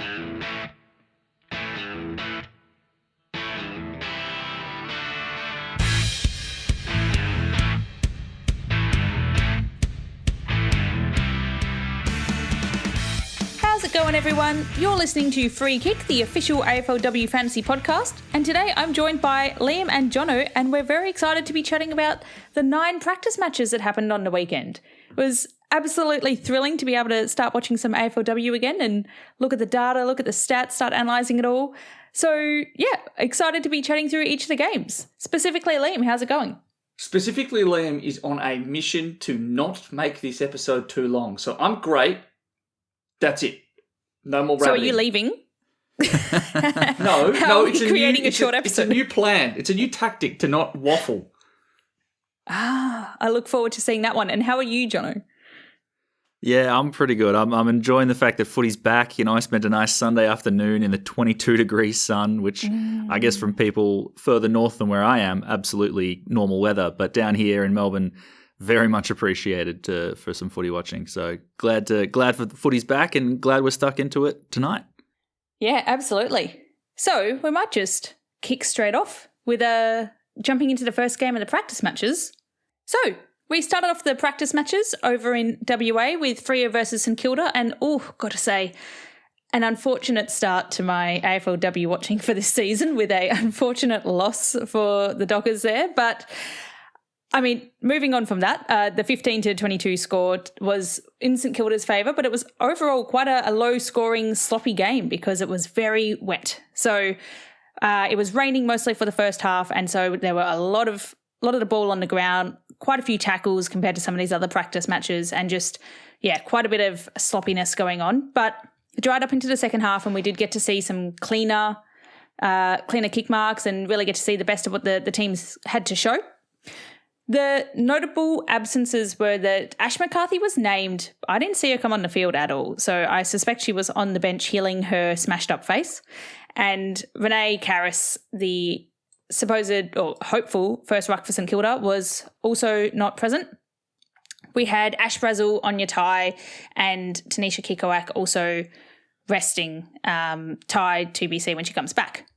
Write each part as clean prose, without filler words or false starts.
How's it going, everyone? You're listening to Free Kick, the official AFLW Fantasy podcast, and today I'm joined by Liam and Jono, and we're very excited to be chatting about the 9 practice matches that happened on the weekend. It was absolutely thrilling to be able to start watching some AFLW again and look at the data, look at the stats, start analysing it all. So, yeah, excited to be chatting through each of the games. Specifically, Liam, how's it going? Specifically, Liam is on a mission to not make this episode too long. So I'm great. That's it. No more rabbiting. So are you leaving? No, it's creating a short episode. It's a new plan. It's a new tactic to not waffle. I look forward to seeing that one. And how are you, Jono? Yeah, I'm pretty good. I'm enjoying the fact that footy's back. You know, I spent a nice Sunday afternoon in the 22-degree sun, which I guess from people further north than where I am, absolutely normal weather. But down here in Melbourne, very much appreciated for some footy watching. So glad for the footy's back and glad we're stuck into it tonight. Yeah, absolutely. So we might just kick straight off with jumping into the first game of the practice matches. So we started off the practice matches over in WA with Freo versus St Kilda, and got to say, an unfortunate start to my AFLW watching for this season with a unfortunate loss for the Dockers there. But I mean, moving on from that, the 15-22 score was in St Kilda's favour, but it was overall quite a low-scoring, sloppy game because it was very wet. So it was raining mostly for the first half, and so there were a lot of the ball on the ground, quite a few tackles compared to some of these other practice matches, and just, quite a bit of sloppiness going on. But it dried up into the second half, and we did get to see some cleaner kick marks and really get to see the best of what the teams had to show. The notable absences were that Ash McCarthy was named. I didn't see her come on the field at all, so I suspect she was on the bench healing her smashed-up face. And Renee Karras, the supposed or hopeful first ruck for St Kilda, was also not present. We had Ash Brazel, Anya Tai, and Tanisha Kikoak also resting Tai TBC when she comes back.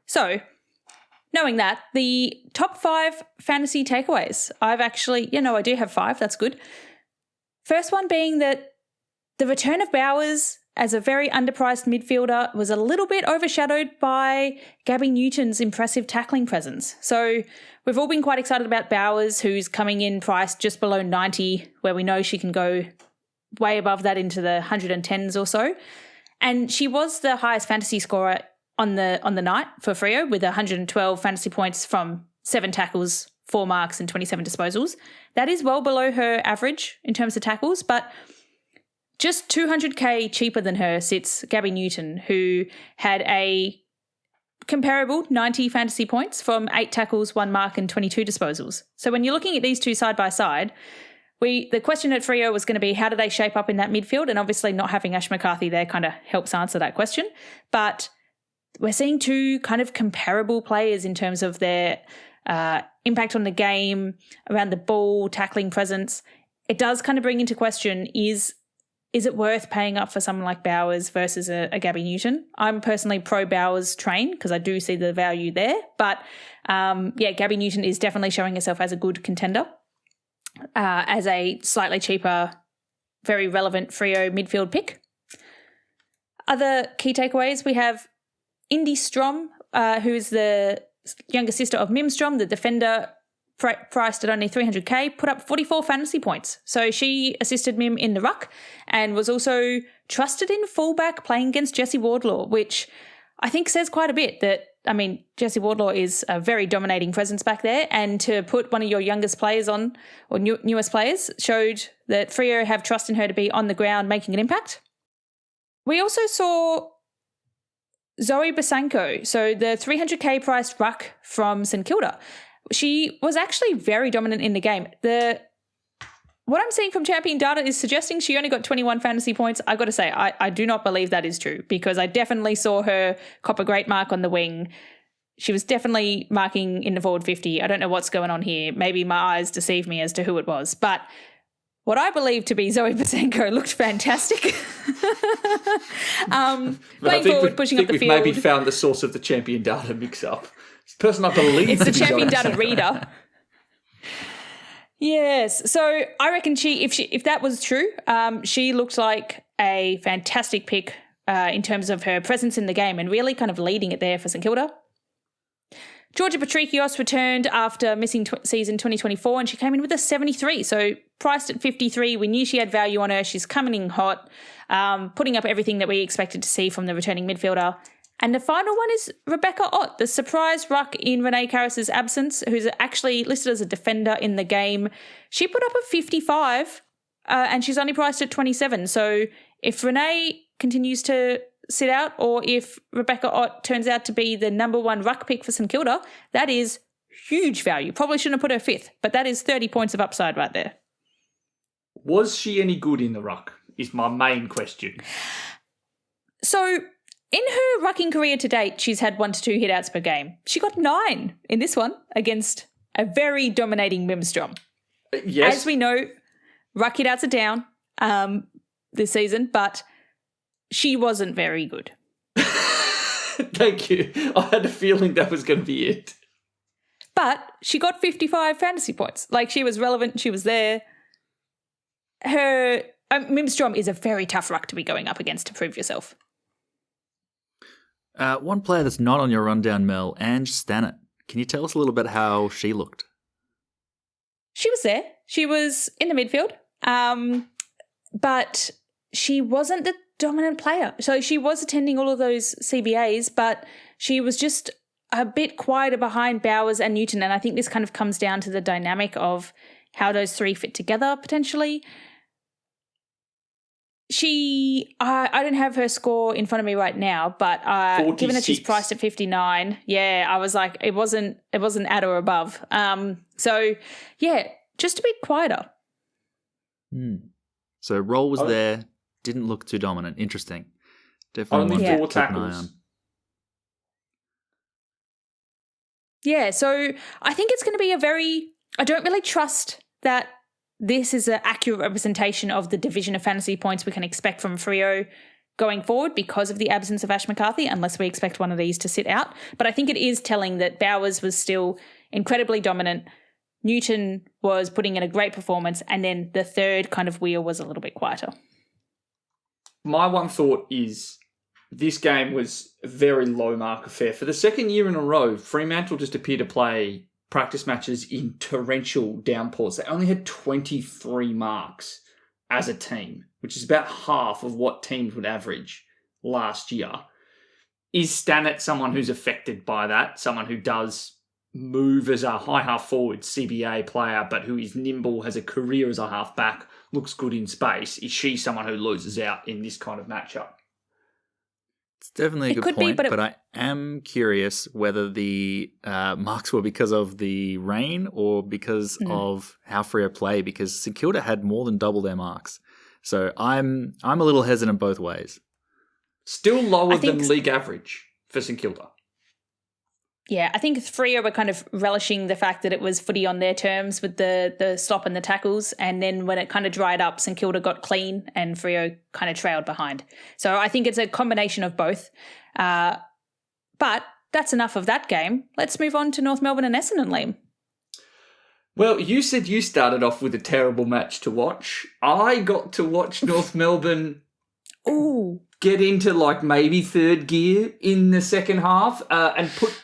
So, knowing that, the top 5 fantasy takeaways. I do have 5. That's good. First one being that the return of Bowers as a very underpriced midfielder was a little bit overshadowed by Gabby Newton's impressive tackling presence. So we've all been quite excited about Bowers, who's coming in priced just below 90, where we know she can go way above that into the 110s or so. And she was the highest fantasy scorer on the night for Freo with 112 fantasy points from 7 tackles, 4 marks and 27 disposals. That is well below her average in terms of tackles, but just 200k cheaper than her sits Gabby Newton, who had a comparable 90 fantasy points from 8 tackles, 1 mark and 22 disposals. So when you're looking at these two side by side, the question at Freo was going to be how do they shape up in that midfield, and obviously not having Ash McCarthy there kind of helps answer that question. But we're seeing 2 kind of comparable players in terms of their impact on the game, around the ball, tackling presence. It does kind of bring into question, is it worth paying up for someone like Bowers versus a Gabby Newton? I'm personally pro Bowers train because I do see the value there. But, Gabby Newton is definitely showing herself as a good contender, as a slightly cheaper, very relevant Freo midfield pick. Other key takeaways, we have Indy Strom, who is the younger sister of Mim Strom, the defender, priced at only 300k, put up 44 fantasy points. So she assisted Mim in the ruck and was also trusted in fullback playing against Jessie Wardlaw, which I think says quite a bit that, Jessie Wardlaw is a very dominating presence back there, and to put one of your youngest players on, or newest players, showed that Freo have trust in her to be on the ground making an impact. We also saw Zoe Basanko, so the 300k priced ruck from St Kilda. She was actually very dominant in the game. What I'm seeing from Champion data is suggesting she only got 21 fantasy points. I got to say, I do not believe that is true, because I definitely saw her cop a great mark on the wing. She was definitely marking in the forward 50. I don't know what's going on here. Maybe my eyes deceive me as to who it was. But what I believe to be Zoe Pasenko looked fantastic. Playing forward, pushing up the field. We've maybe found the source of the champion data mix-up. It's the person I believe it's the to be champion Zoe data Pasenko. reader. Yes. So I reckon if that was true, she looked like a fantastic pick in terms of her presence in the game and really kind of leading it there for St Kilda. Georgia Patrikios returned after missing season 2024 and she came in with a 73. So priced at 53, we knew she had value on her. She's coming in hot, putting up everything that we expected to see from the returning midfielder. And the final one is Rebecca Ott, the surprise ruck in Renee Karras' absence, who's actually listed as a defender in the game. She put up a 55 and she's only priced at 27. So if Renee continues to sit out or if Rebecca Ott turns out to be the number one ruck pick for St Kilda, that is huge value. Probably shouldn't have put her fifth, but that is 30 points of upside right there. Was she any good in the ruck is my main question. So in her rucking career to date, she's had 1 to 2 hit-outs per game. She got 9 in this one against a very dominating Mimstrom. Yes. As we know, ruck hit-outs are down this season, but she wasn't very good. Thank you. I had a feeling that was going to be it. But she got 55 fantasy points. Like, she was relevant. She was there. Her Mimstrom is a very tough ruck to be going up against to prove yourself. One player that's not on your rundown, Mel, Ange Stannett. Can you tell us a little bit how she looked? She was there. She was in the midfield. But she wasn't the dominant player. So she was attending all of those CBAs, but she was just a bit quieter behind Bowers and Newton. And I think this kind of comes down to the dynamic of how those three fit together potentially. I don't have her score in front of me right now, but given that she's priced at 59, yeah, I was like, it wasn't at or above. So yeah, just a bit quieter. So Roll was there, didn't look too dominant. Interesting. Definitely only one 4 to keep an eye tackles. on. Yeah, so I think it's going to be I don't really trust that this is an accurate representation of the division of fantasy points we can expect from Freo going forward because of the absence of Ash McCarthy, unless we expect one of these to sit out. But I think it is telling that Bowers was still incredibly dominant. Newton was putting in a great performance, and then the third kind of wheel was a little bit quieter. My one thought is this game was a very low mark affair. For the second year in a row, Fremantle just appeared to play practice matches in torrential downpours. They only had 23 marks as a team, which is about half of what teams would average last year. Is Stannett someone who's affected by that? Someone who does move as a high half forward CBA player, but who is nimble, has a career as a half back, looks good in space? Is she someone who loses out in this kind of matchup? It's definitely a good point, but I am curious whether the marks were because of the rain or because of how Freo play, because St Kilda had more than double their marks. So I'm a little hesitant both ways. Still lower than league average for St Kilda. Yeah, I think Freo were kind of relishing the fact that it was footy on their terms with the stop and the tackles, and then when it kind of dried up, St Kilda got clean and Freo kind of trailed behind. So I think it's a combination of both. But that's enough of that game. Let's move on to North Melbourne and Essendon, Liam. Well, you said you started off with a terrible match to watch. I got to watch North Melbourne get into like maybe third gear in the second half and put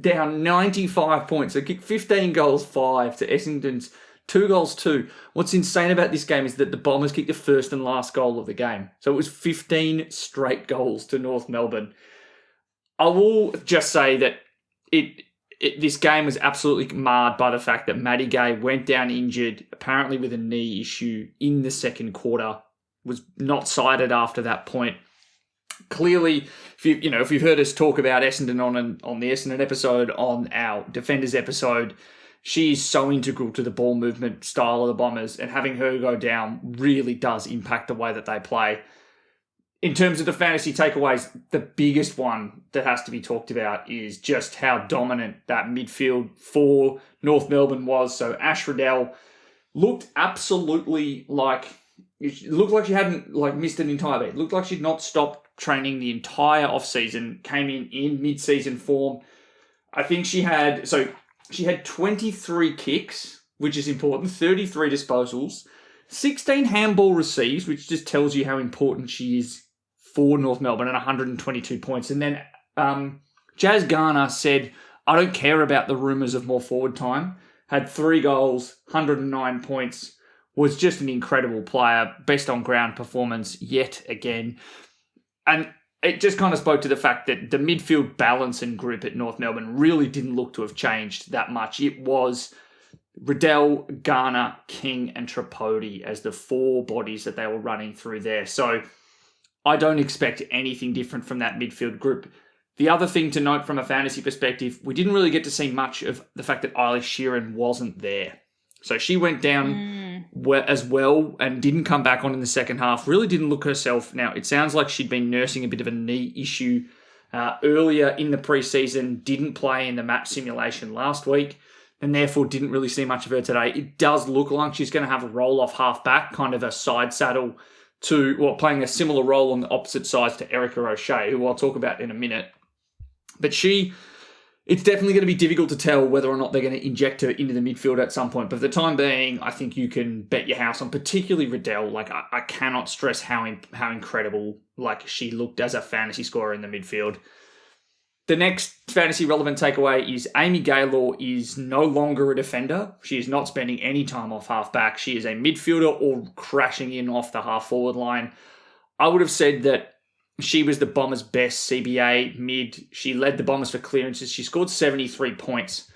down 95 points. They kicked 15 goals, 5 to Essendon's 2 goals, 2. What's insane about this game is that the Bombers kicked the first and last goal of the game. So it was 15 straight goals to North Melbourne. I will just say that this game was absolutely marred by the fact that Matty Gay went down injured, apparently with a knee issue in the second quarter, was not cited after that point. Clearly, if you've heard us talk about Essendon on the Essendon episode, on our Defenders episode, she is so integral to the ball movement style of the Bombers, and having her go down really does impact the way that they play. In terms of the fantasy takeaways, the biggest one that has to be talked about is just how dominant that midfield for North Melbourne was. So Ash Riddell looked absolutely like... It looked like she hadn't missed an entire beat. It looked like she'd not stopped training the entire off-season, came in mid-season form. I think she had 23 kicks, which is important, 33 disposals, 16 handball receives, which just tells you how important she is for North Melbourne, and 122 points. And then Jazz Garner said, I don't care about the rumours of more forward time, had 3 goals, 109 points, was just an incredible player, best on ground performance yet again. And it just kind of spoke to the fact that the midfield balance and group at North Melbourne really didn't look to have changed that much. It was Riddell, Garner, King and Tripodi as the 4 bodies that they were running through there. So I don't expect anything different from that midfield group. The other thing to note from a fantasy perspective, we didn't really get to see much of the fact that Eilish Sheeran wasn't there. So she went down as well and didn't come back on in the second half. Really didn't look herself. Now, it sounds like she'd been nursing a bit of a knee issue earlier in the preseason, didn't play in the match simulation last week, and therefore didn't really see much of her today. It does look like she's going to have a roll-off half-back, kind of a side saddle to, well, playing a similar role on the opposite sides to Erica O'Shea, who I'll talk about in a minute. But it's definitely going to be difficult to tell whether or not they're going to inject her into the midfield at some point. But for the time being, I think you can bet your house on particularly Riddell. Like, I cannot stress how incredible she looked as a fantasy scorer in the midfield. The next fantasy relevant takeaway is Amy Gaylor is no longer a defender. She is not spending any time off half-back. She is a midfielder or crashing in off the half-forward line. I would have said that she was the Bombers' best CBA mid. She led the Bombers for clearances. She scored 73 points,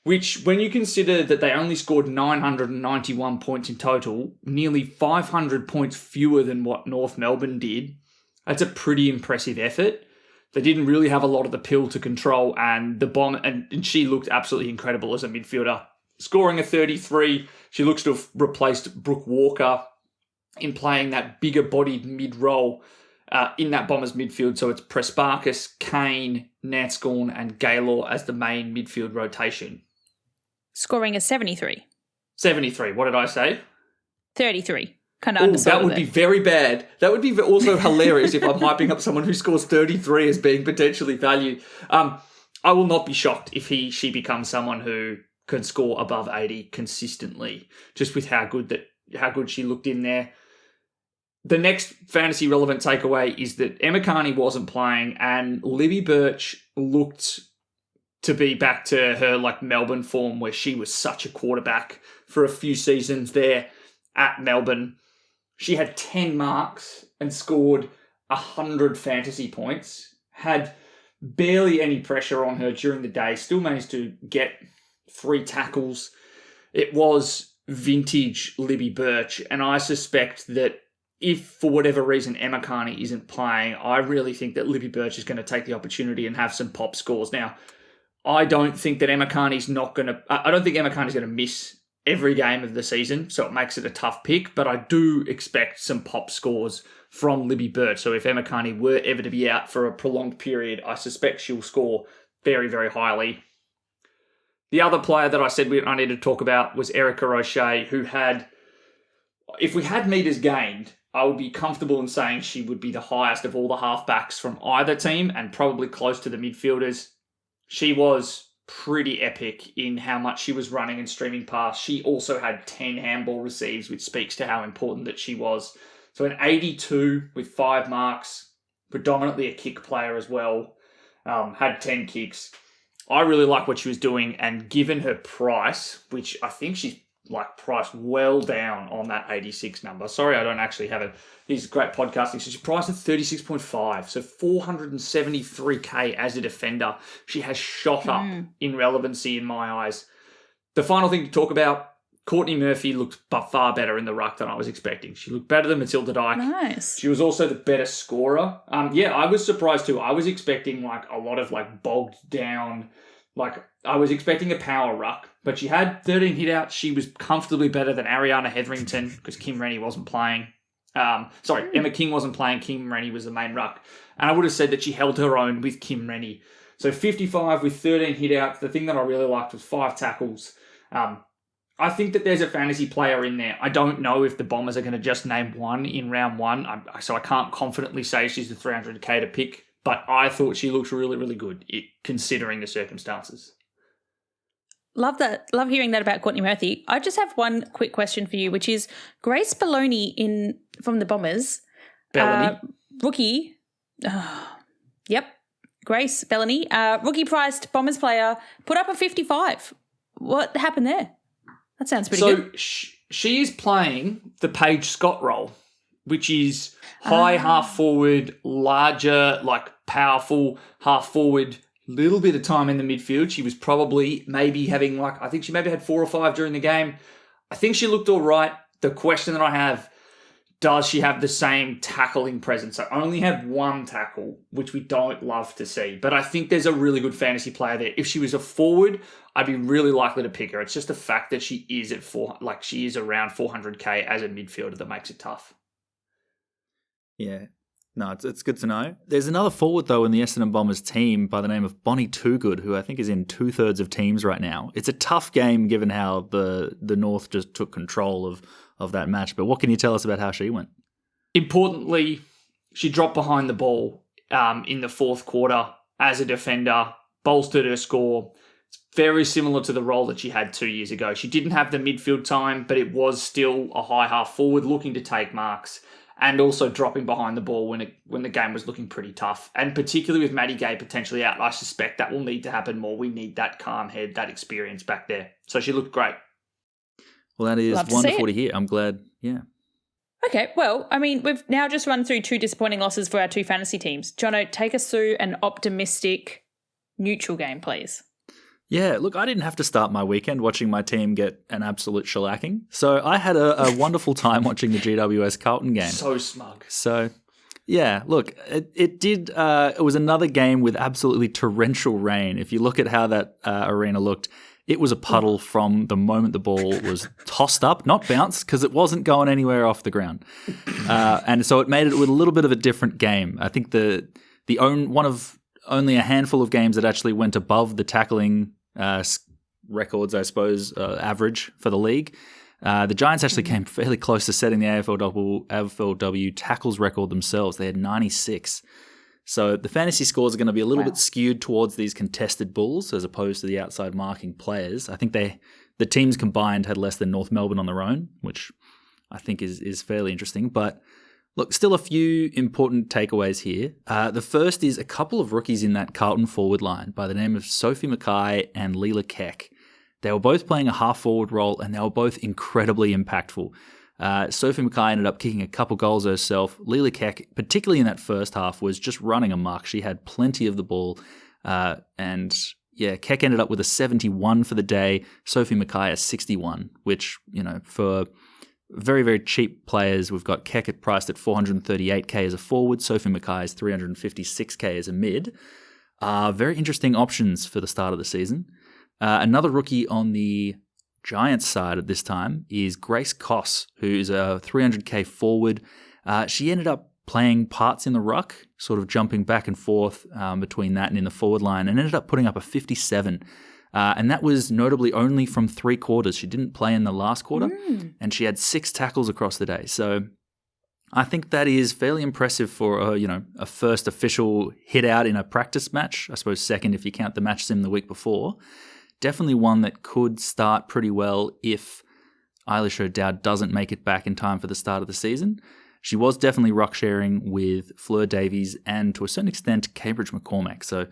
which, when you consider that they only scored 991 points in total, nearly 500 points fewer than what North Melbourne did, that's a pretty impressive effort. They didn't really have a lot of the pill to control, and and she looked absolutely incredible as a midfielder. Scoring a 33, she looks to have replaced Brooke Walker in playing that bigger-bodied mid-role in that Bombers midfield. So it's Prespakis, Kane, Nanscorn and Gaylor as the main midfield rotation. Scoring a 73. 73. What did I say? 33. Kind of undersold. That would be very bad. That would be also hilarious if I'm hyping up someone who scores 33 as being potentially value. I will not be shocked if she becomes someone who can score above 80 consistently, just with how good she looked in there. The next fantasy relevant takeaway is that Emma Carney wasn't playing and Libby Birch looked to be back to her Melbourne form, where she was such a quarterback for a few seasons there at Melbourne. She had 10 marks and scored 100 fantasy points, had barely any pressure on her during the day, still managed to get 3 tackles. It was vintage Libby Birch, and I suspect that if, for whatever reason, Emma Carney isn't playing, I really think that Libby Birch is going to take the opportunity and have some pop scores. Now, I don't think Emma Carney's going to miss every game of the season, so it makes it a tough pick, but I do expect some pop scores from Libby Birch. So if Emma Carney were ever to be out for a prolonged period, I suspect she'll score very, very highly. The other player that I said I needed to talk about was Erica O'Shea, who had, if we had metres gained, I would be comfortable in saying she would be the highest of all the halfbacks from either team and probably close to the midfielders. She was pretty epic in how much she was running and streaming past. She also had 10 handball receives, which speaks to how important that she was. So an 82 with 5 marks, predominantly a kick player as well, had 10 kicks. I really like what she was doing, and given her price, which I think she's priced well down on that 86 number. Sorry, I don't actually have it. He's great podcasting. So she's priced at 36.5. So 473k as a defender. She has shot up in relevancy in my eyes. The final thing to talk about, Courtney Murphy looked far better in the ruck than I was expecting. She looked better than Matilda Dyke. Nice. She was also the better scorer. I was surprised too. I was expecting a lot of bogged down, I was expecting a power ruck, but she had 13 hit-outs. She was comfortably better than Ariana Hetherington because Kim Rennie wasn't playing. Emma King wasn't playing. Kim Rennie was the main ruck. And I would have said that she held her own with Kim Rennie. So 55 with 13 hit-outs. The thing that I really liked was 5 tackles. I think that there's a fantasy player in there. I don't know if the Bombers are going to just name one in round one, so I can't confidently say she's the 300k to pick, but I thought she looked really, really good considering the circumstances. Love that. Love hearing that about Courtney Murphy. I just have one quick question for you, which is Grace Belloni from the Bombers. Belloni? Rookie. Yep. Grace Belloni. Rookie-priced Bombers player, put up a 55. What happened there? That sounds pretty good. So she is playing the Paige Scott role, which is high half-forward, larger, like powerful half-forward, little bit of time in the midfield. She was probably maybe having I think she maybe had 4 or 5 during the game. I think she looked all right. The question that I have, does she have the same tackling presence? I only had 1 tackle, which we don't love to see. But I think there's a really good fantasy player there. If she was a forward, I'd be really likely to pick her. It's just the fact that she is at she is around 400k as a midfielder that makes it tough. Yeah. No, it's good to know. There's another forward, though, in the Essendon Bombers team by the name of Bonnie Toogood, who I think is in 2/3 of teams right now. It's a tough game given how the North just took control of that match. But what can you tell us about how she went? Importantly, she dropped behind the ball in the 4th quarter as a defender, bolstered her score. It's very similar to the role that she had 2 years ago. She didn't have the midfield time, but it was still a high half forward looking to take marks and also dropping behind the ball when the game was looking pretty tough. And particularly with Maddie Gay potentially out, I suspect that will need to happen more. We need that calm head, that experience back there. So she looked great. Well, that is wonderful to hear. I'm glad, yeah. Okay, well, I mean, we've now just run through 2 disappointing losses for our 2 fantasy teams. Jono, take us through an optimistic, neutral game, please. Yeah, look, I didn't have to start my weekend watching my team get an absolute shellacking. So I had a wonderful time watching the GWS Carlton game. So smug. So, yeah, look, it was another game with absolutely torrential rain. If you look at how that arena looked, it was a puddle from the moment the ball was tossed up, not bounced, because it wasn't going anywhere off the ground. And so it made it with a little bit of a different game. I think one of only a handful of games that actually went above the tackling records, I suppose, average for the league. The Giants actually came fairly close to setting the AFLW tackles record themselves. They had 96. So the fantasy scores are going to be a little bit skewed towards these contested bulls as opposed to the outside marking players. I think the teams combined had less than North Melbourne on their own, which I think is fairly interesting. But look, still a few important takeaways here. The first is a couple of rookies in that Carlton forward line by the name of Sophie Mackay and Leela Keck. They were both playing a half-forward role, and they were both incredibly impactful. Sophie Mackay ended up kicking a couple goals herself. Leela Keck, particularly in that first half, was just running amok. She had plenty of the ball. And Keck ended up with a 71 for the day. Sophie Mackay a 61, which, for very, very cheap players, we've got Keck priced at 438k as a forward. Sophie Mackay is 356k as a mid. Very interesting options for the start of the season. Another rookie on the Giants side at this time is Grace Koss, who is a 300k forward. She ended up playing parts in the ruck, sort of jumping back and forth between that and in the forward line, and ended up putting up a 57. And that was notably only from 3 quarters. She didn't play in the last quarter, and she had 6 tackles across the day. So I think that is fairly impressive for a first official hit out in a practice match. I suppose second if you count the match sim the week before. Definitely one that could start pretty well if Eilish O'Dowd doesn't make it back in time for the start of the season. She was definitely ruck sharing with Fleur Davies and to a certain extent Cambridge McCormack. So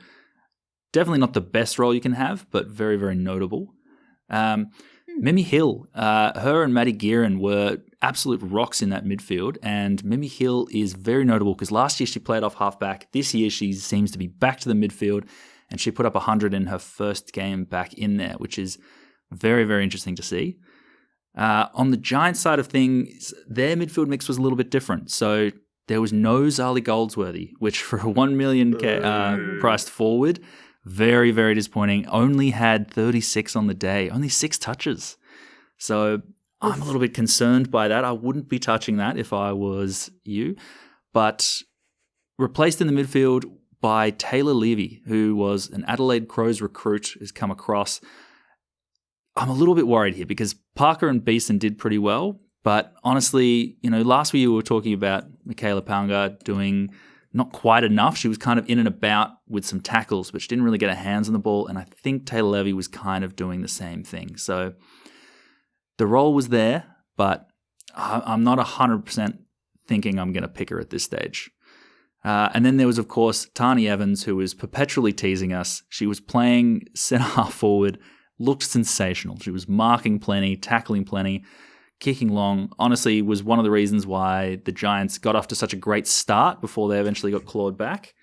definitely not the best role you can have, but very, very notable. Mimi Hill, her and Maddie Gearin were absolute rocks in that midfield, and Mimi Hill is very notable because last year she played off halfback. This year she seems to be back to the midfield, and she put up 100 in her first game back in there, which is very, very interesting to see. On the Giants side of things, their midfield mix was a little bit different. So there was no Zali Goldsworthy, which for a 1 million priced forward, very, very disappointing. Only had 36 on the day, only 6 touches. So I'm a little bit concerned by that. I wouldn't be touching that if I was you. But replaced in the midfield by Taylor Levy, who was an Adelaide Crows recruit, has come across. I'm a little bit worried here because Parker and Beeson did pretty well. But honestly, last week we were talking about Michaela Paungard doing not quite enough. She was kind of in and about with some tackles, but she didn't really get her hands on the ball. And I think Taylor Levy was kind of doing the same thing. So the role was there, but I'm not 100% thinking I'm going to pick her at this stage. And then there was, of course, Tani Evans, who was perpetually teasing us. She was playing centre half forward, looked sensational. She was marking plenty, tackling plenty, kicking long. Honestly, was one of the reasons why the Giants got off to such a great start before they eventually got clawed back.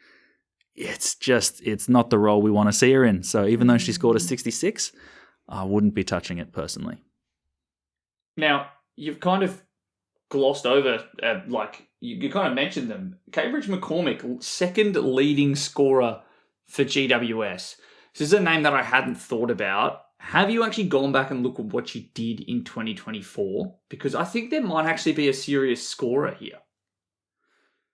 It's not the role we want to see her in. So even though she scored a 66, I wouldn't be touching it personally. Now, you've kind of glossed over, you kind of mentioned them. Cambridge McCormick, second leading scorer for GWS. This is a name that I hadn't thought about. Have you actually gone back and looked at what she did in 2024? Because I think there might actually be a serious scorer here.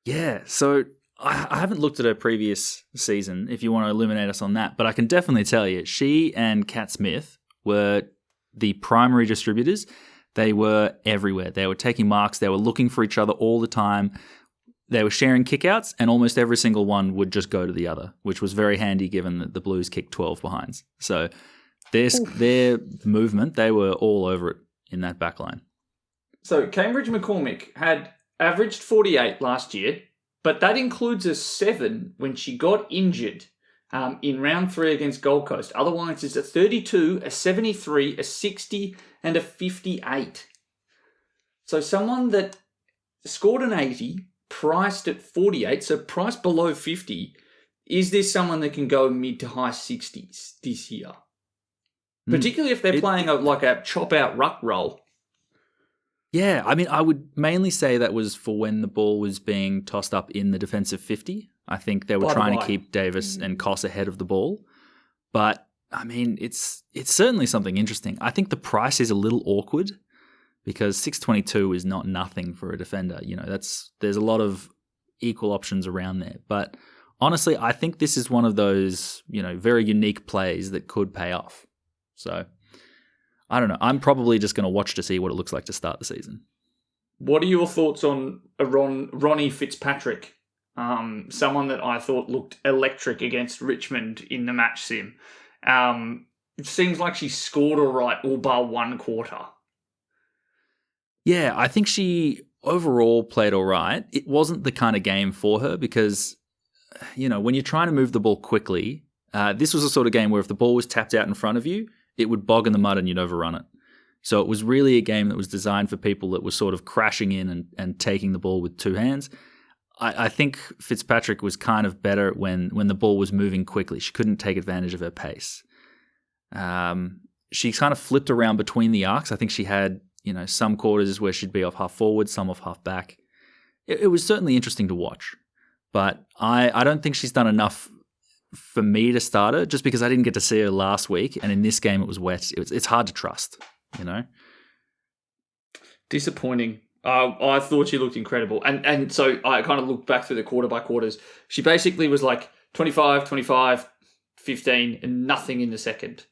Yeah, so I haven't looked at her previous season, if you want to eliminate us on that, but I can definitely tell you, she and Kat Smith were the primary distributors. They were everywhere. They were taking marks. They were looking for each other all the time. They were sharing kickouts, and almost every single one would just go to the other, which was very handy given that the Blues kicked 12 behinds. So their movement, they were all over it in that back line. So Cambridge McCormick had averaged 48 last year, but that includes a 7 when she got injured in round 3 against Gold Coast. Otherwise, it's a 32, a 73, a 60, and a 58. So someone that scored an 80, priced at 48, so priced below 50, is this someone that can go mid to high 60s this year? Particularly if they're playing a chop-out ruck role. Yeah, I mean, I would mainly say that was for when the ball was being tossed up in the defensive 50. I think they were trying to keep Davis and Koss ahead of the ball. But, I mean, it's certainly something interesting. I think the price is a little awkward because 622 is not nothing for a defender. There's a lot of equal options around there. But honestly, I think this is one of those, very unique plays that could pay off. So, I don't know. I'm probably just going to watch to see what it looks like to start the season. What are your thoughts on Ronnie Fitzpatrick? Someone that I thought looked electric against Richmond in the match sim. It seems like she scored all right, all bar one quarter. Yeah, I think she overall played all right. It wasn't the kind of game for her because, when you're trying to move the ball quickly, this was a sort of game where if the ball was tapped out in front of you, it would bog in the mud and you'd overrun it. So it was really a game that was designed for people that were sort of crashing in and taking the ball with two hands. I think Fitzpatrick was kind of better when the ball was moving quickly. She couldn't take advantage of her pace. She kind of flipped around between the arcs. I think she had, some quarters where she'd be off half forward, some off half back. It was certainly interesting to watch. But I don't think she's done enough for me to start her just because I didn't get to see her last week. And in this game, it was wet. It's hard to trust, Disappointing. I thought she looked incredible. And so I kind of looked back through the quarter by quarters. She basically was like 25, 25, 15, and nothing in the second.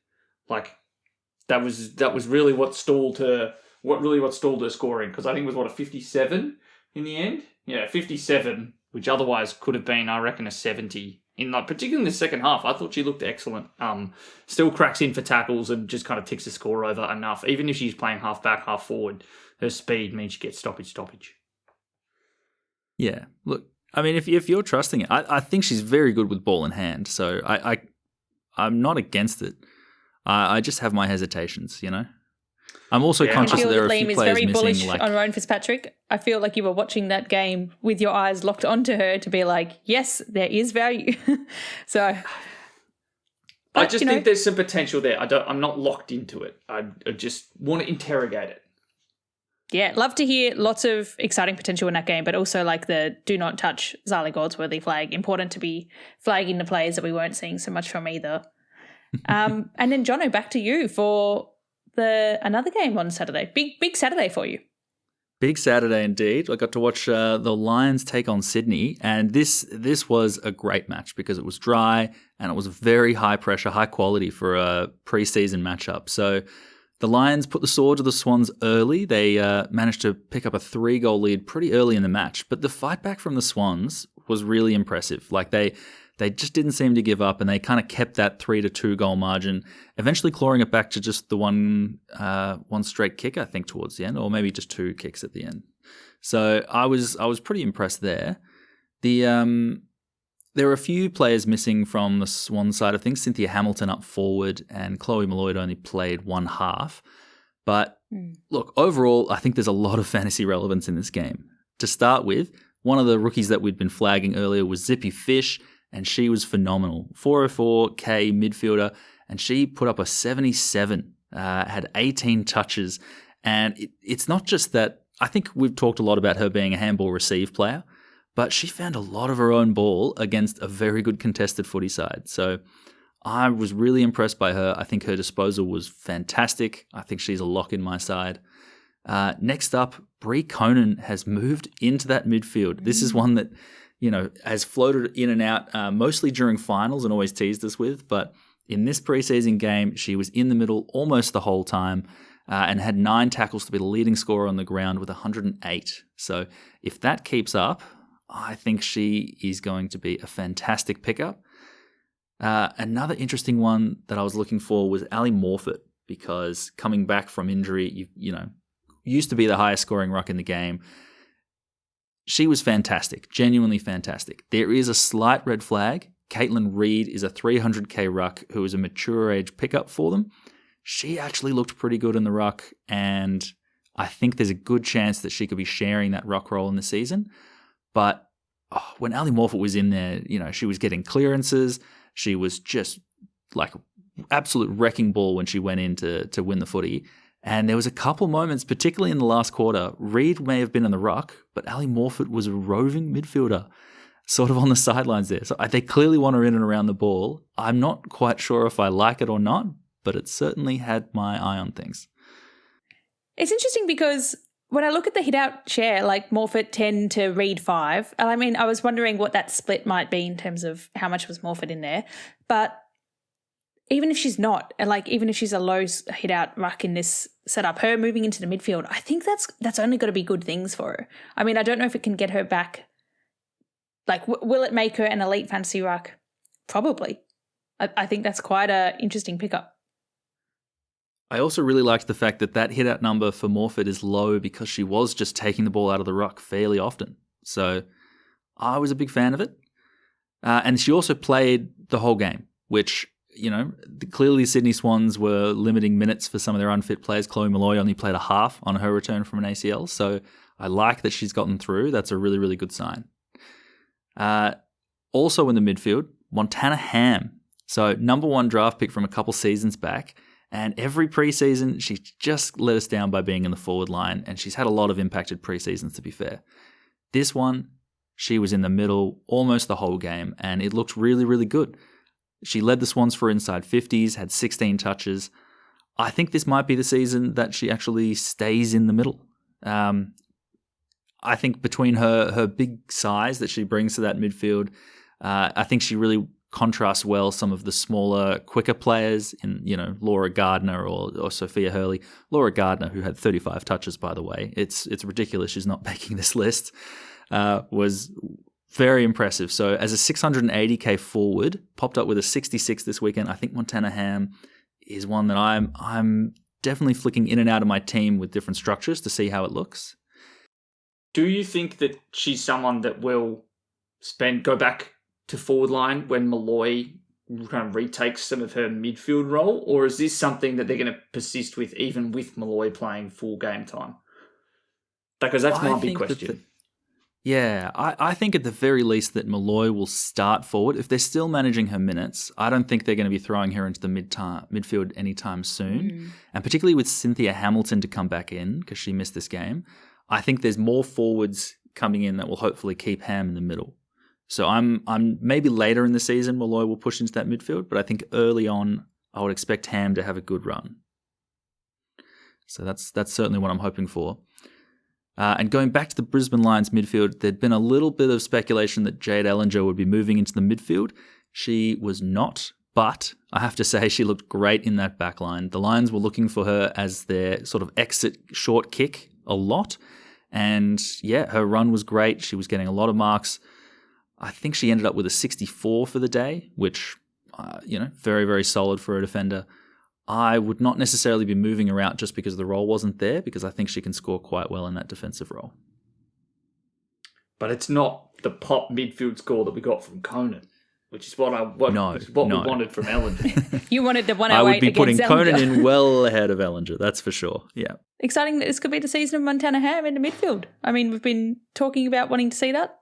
That was really what stalled her scoring. Because I think it was, a 57 in the end? Yeah, 57, which otherwise could have been, I reckon, a 70. Particularly in the second half, I thought she looked excellent. Still cracks in for tackles and just kind of ticks the score over enough. Even if she's playing half back, half forward, her speed means she gets stoppage. Yeah, look, I mean, if you're trusting it, I think she's very good with ball in hand. So I'm not against it. I just have my hesitations, I'm also conscious that there are a few Liam players is very missing. bullish on Rowan Fitzpatrick. I feel like you were watching that game with your eyes locked onto her to be like, yes, there is value. So, I just think there's some potential there. I'm not locked into it. I just want to interrogate it. Yeah, love to hear lots of exciting potential in that game, but also the do not touch Zali Goldsworthy flag. Important to be flagging the players that we weren't seeing so much from either. And then Jono, back to you for another game on Saturday. Big Saturday for you. Big Saturday indeed. I got to watch the Lions take on Sydney, and this was a great match because it was dry and it was very high pressure, high quality for a preseason matchup. So The Lions put the sword to the Swans early. They managed to pick up a 3-goal lead pretty early in the match. But the fight back from the Swans was really impressive. Like they just didn't seem to give up, and they kind of kept that 3-2 goal margin, eventually clawing it back to just the one straight kick, I think, towards the end, or maybe just 2 kicks at the end. So I was pretty impressed there. There were a few players missing from the Swan side of things. Cynthia Hamilton up forward, and Chloe Malloyd only played one half. But look, overall, I think there's a lot of fantasy relevance in this game. To start with, one of the rookies that we'd been flagging earlier was Zippy Fish, and she was phenomenal. 404k midfielder, and she put up a 77, had 18 touches. And it's not just that. I think we've talked a lot about her being a handball receive player, but she found a lot of her own ball against a very good contested footy side. So I was really impressed by her. I think her disposal was fantastic. I think she's a lock in my side. Next up, Brie Conan has moved into that midfield. This is one that, has floated in and out mostly during finals and always teased us with. But in this preseason game, she was in the middle almost the whole time. And had 9 tackles to be the leading scorer on the ground with 108. So if that keeps up, I think she is going to be a fantastic pickup. Another interesting one that I was looking for was Ali Morfitt, because coming back from injury, used to be the highest scoring ruck in the game. She was fantastic, genuinely fantastic. There is a slight red flag. Caitlin Reid is a 300k ruck who is a mature age pickup for them. She actually looked pretty good in the ruck, and I think there's a good chance that she could be sharing that ruck role in the season. But when Ali Morfitt was in there, she was getting clearances. She was just like absolute wrecking ball when she went in to win the footy. And there was a couple moments, particularly in the last quarter, Reid may have been in the ruck, but Ali Morfitt was a roving midfielder, sort of on the sidelines there. So they clearly want her in and around the ball. I'm not quite sure if I like it or not, but it certainly had my eye on things. It's interesting because when I look at the hit-out share, like Morfitt 10 to Reid 5, I mean, I was wondering what that split might be in terms of how much was Morfitt in there. But even if she's not, even if she's a low hit-out ruck in this setup, her moving into the midfield, I think that's only got to be good things for her. I mean, I don't know if it can get her back. Will it make her an elite fantasy ruck? Probably. I think that's quite an interesting pickup. I also really liked the fact that hit-out number for Morfitt is low because she was just taking the ball out of the ruck fairly often. So I was a big fan of it. And she also played the whole game, which, clearly Sydney Swans were limiting minutes for some of their unfit players. Chloe Malloy only played a half on her return from an ACL. So I like that she's gotten through. That's a really, really good sign. Also in the midfield, Montana Ham. So number 1 draft pick from a couple seasons back. And every preseason, she just let us down by being in the forward line, and she's had a lot of impacted preseasons, to be fair. This one, she was in the middle almost the whole game, and it looked really, really good. She led the Swans for inside 50s, had 16 touches. I think this might be the season that she actually stays in the middle. I think between her big size that she brings to that midfield, I think she really contrasts well some of the smaller, quicker players in, Laura Gardner or Sophia Hurley. Laura Gardner, who had 35 touches, by the way, it's ridiculous she's not making this list, was very impressive. So as a 680k forward, popped up with a 66 this weekend. I think Montana Ham is one that I'm definitely flicking in and out of my team with different structures to see how it looks. Do you think that she's someone that will go back to forward line when Malloy kind of retakes some of her midfield role, or is this something that they're going to persist with even with Malloy playing full game time? Because that's my big question. I think at the very least that Malloy will start forward. If they're still managing her minutes, I don't think they're going to be throwing her into the midfield anytime soon. And particularly with Cynthia Hamilton to come back in because she missed this game, I think there's more forwards coming in that will hopefully keep Ham in the middle. So I'm maybe later in the season Malloy will push into that midfield, but I think early on I would expect Ham to have a good run. So that's certainly what I'm hoping for. And going back to the Brisbane Lions midfield, there'd been a little bit of speculation that Jade Ellinger would be moving into the midfield. She was not, But I have to say she looked great in that back line. The Lions were looking for her as their sort of exit short kick a lot. And yeah, her run was great. She was getting a lot of marks. I think she ended up with a 64 for the day, which, very, very solid for a defender. I would not necessarily be moving her out just because the role wasn't there, because I think she can score quite well in that defensive role. But it's not the pop midfield score that we got from Conan, which is what we wanted from Ellinger. You wanted the 108 I would be putting against Conan Ellinger. in well ahead of Ellinger, that's for sure. Yeah. Exciting that this could be the season of Montana Ham in the midfield. I mean, we've been talking about wanting to see that.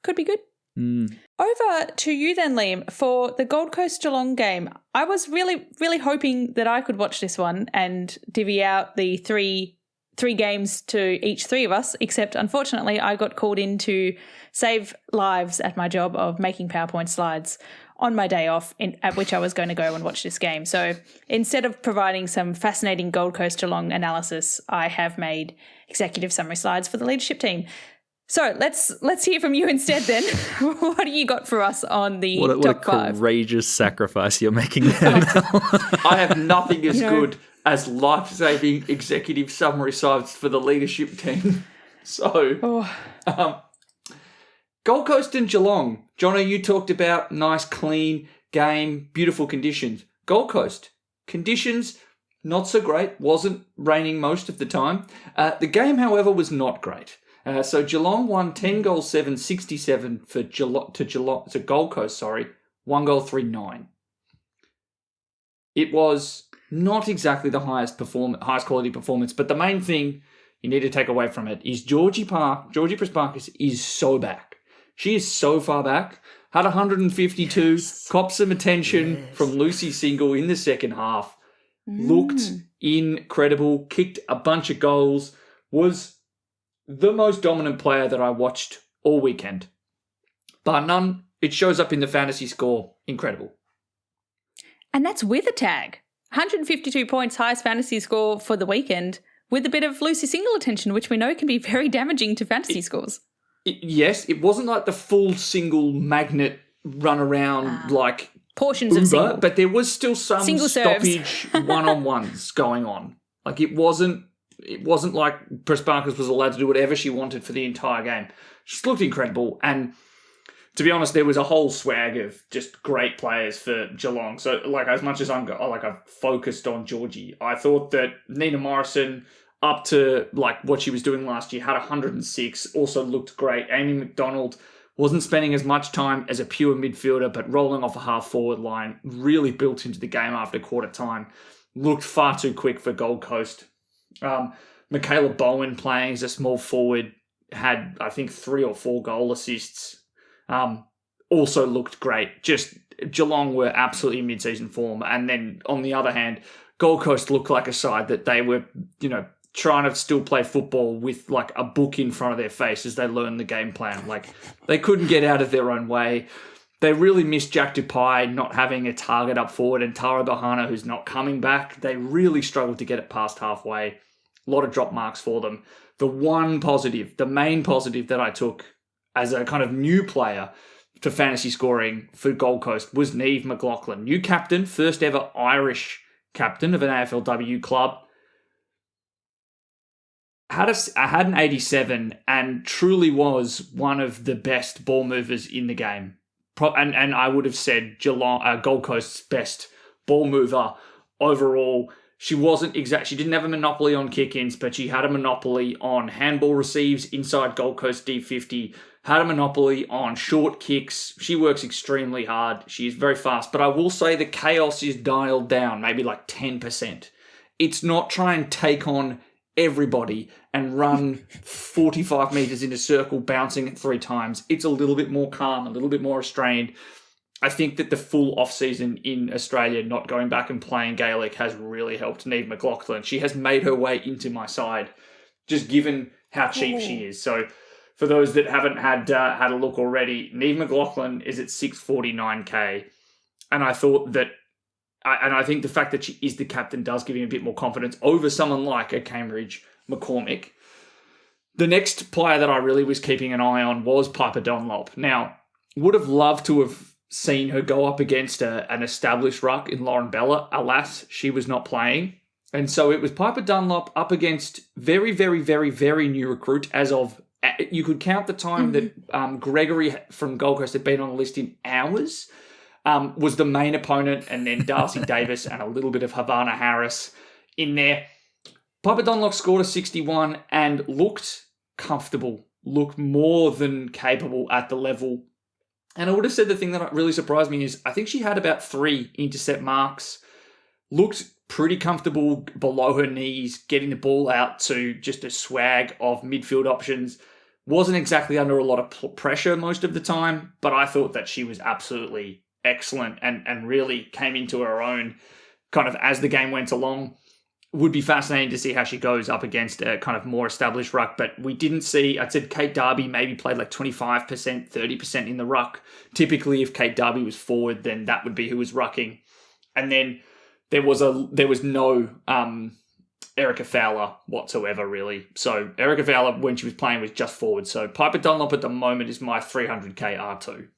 Could be good. Over to you then, Liam, for the Gold Coast Geelong game. I was really, really hoping that I could watch this one and divvy out the three games to each three of us, except unfortunately I got called in to save lives at my job of making PowerPoint slides on my day off, at which I was going to go and watch this game. So instead of providing some fascinating Gold Coast Geelong analysis, I have made executive summary slides for the leadership team. So let's hear from you instead then. What do you got for us on the top five? What a courageous sacrifice you're making there. I have nothing as good as life-saving executive summary slides for the leadership team. So, Gold Coast and Geelong. Jono, you talked about nice, clean game, beautiful conditions. Gold Coast, conditions not so great. Wasn't raining most of the time. The game, however, was not great. So Geelong won 10 goals 7, 67 for Gold Coast, 1 goal 3-9. It was not exactly the highest quality performance, but the main thing you need to take away from it is Georgie Prespakis is so back. She is so far back. Had 152, copped some attention from Lucy Single in the second half. Looked incredible, kicked a bunch of goals, was the most dominant player that I watched all weekend. Bar none, it shows up in the fantasy score. Incredible. And that's with a tag. 152 points, highest fantasy score for the weekend, with a bit of Lucy Single attention, which we know can be very damaging to fantasy scores. Yes, it wasn't like the full single magnet run around like portions Uber, of single. but there was still some single stoppage one-on-ones going on. Like it wasn't like Prespakis was allowed to do whatever she wanted for the entire game. She looked incredible. And to be honest, there was a whole swag of just great players for Geelong. So, like, as much as I've focused on Georgie, I thought that Nina Morrison, up to like what she was doing last year, had 106, also looked great. Amy McDonald wasn't spending as much time as a pure midfielder, but rolling off a half-forward line, really built into the game after quarter time. Looked far too quick for Gold Coast. Michaela Bowen playing as a small forward had, I think, 3 or 4 goal assists. Also looked great. Just Geelong were absolutely mid-season form. And then on the other hand, Gold Coast looked like a side that they were, trying to still play football with like a book in front of their face as they learn the game plan. Like they couldn't get out of their own way. They really missed Jack Dupai not having a target up forward and Tara Bahana, who's not coming back. They really struggled to get it past halfway. A lot of drop marks for them. The main positive that I took as a kind of new player for fantasy scoring for Gold Coast was Niamh McLaughlin. New captain, first ever Irish captain of an AFLW club. Had an 87 and truly was one of the best ball movers in the game. And I would have said Gold Coast's best ball mover overall. She didn't have a monopoly on kick-ins, but she had a monopoly on handball receives inside Gold Coast D50, had a monopoly on short kicks. She works extremely hard. She is very fast, but I will say the chaos is dialed down, maybe like 10%. It's not try and take on everybody and run 45 metres in a circle, bouncing it 3 times. It's a little bit more calm, a little bit more restrained. I think that the full off-season in Australia, not going back and playing Gaelic, has really helped Niamh McLaughlin. She has made her way into my side, just given how cheap she is. So for those that haven't had a look already, Niamh McLaughlin is at 649k. And I thought that, and I think the fact that she is the captain does give him a bit more confidence over someone like a Cambridge McCormick. The next player that I really was keeping an eye on was Piper Dunlop. Now, would have loved to have seen her go up against an established ruck in Lauren Bella. Alas, she was not playing. And so it was Piper Dunlop up against very, very, very, very new recruit as of, you could count the time that Gregory from Gold Coast had been on the list in hours, was the main opponent, and then Darcy Davis and a little bit of Havana Harris in there. Piper Dunlop scored a 61 and looked comfortable, looked more than capable at the level. And I would have said the thing that really surprised me is I think she had about 3 intercept marks, looked pretty comfortable below her knees, getting the ball out to just a swag of midfield options. Wasn't exactly under a lot of pressure most of the time, but I thought that she was absolutely excellent and really came into her own kind of as the game went along. Would be fascinating to see how she goes up against a kind of more established ruck, but we didn't see, I'd said Kate Darby maybe played like 25%, 30% in the ruck. Typically, if Kate Darby was forward, then that would be who was rucking. And then there was no Erica Fowler whatsoever, really. So Erica Fowler, when she was playing, was just forward. So Piper Dunlop at the moment is my 300k R2.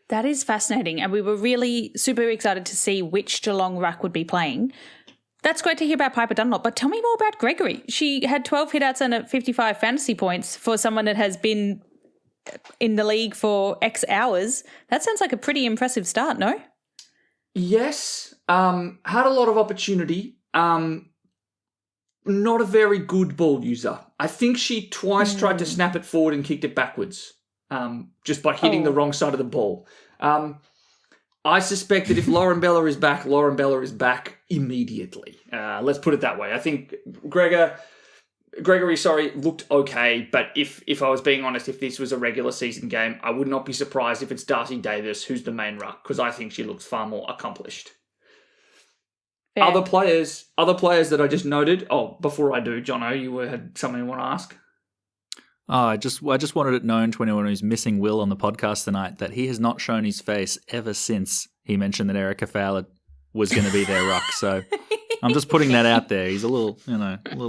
That is fascinating. And we were really super excited to see which Geelong ruck would be playing. That's great to hear about Piper Dunlop, but tell me more about Gregory. She had 12 hitouts and 55 fantasy points for someone that has been in the league for X hours. That sounds like a pretty impressive start, no? Yes. Had a lot of opportunity. Not a very good ball user. I think she twice tried to snap it forward and kicked it backwards, just by hitting the wrong side of the ball. I suspect that if Lauren Bella is back, Lauren Bella is back immediately. Let's put it that way. I think Gregory, looked okay, but if I was being honest, if this was a regular season game, I would not be surprised if it's Darcy Davis who's the main ruck, because I think she looks far more accomplished. Fair. Other players that I just noted. Oh, before I do, Jono, you had something you want to ask? I just wanted it known to anyone who's missing Will on the podcast tonight that he has not shown his face ever since he mentioned that Erica Fowler was going to be their ruck. So I'm just putting that out there. He's a little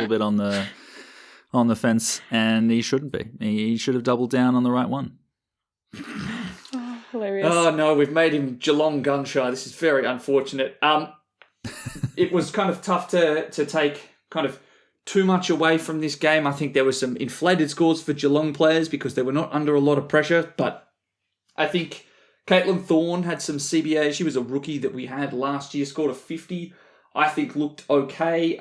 bit on the fence, and he shouldn't be. He should have doubled down on the right one. Oh, hilarious. Oh no, we've made him Geelong gun shy. This is very unfortunate. It was kind of tough to take kind of too much away from this game. I think there were some inflated scores for Geelong players because they were not under a lot of pressure, but I think Caitlin Thorne had some CBA. She was a rookie that we had last year, scored a 50. I think looked okay.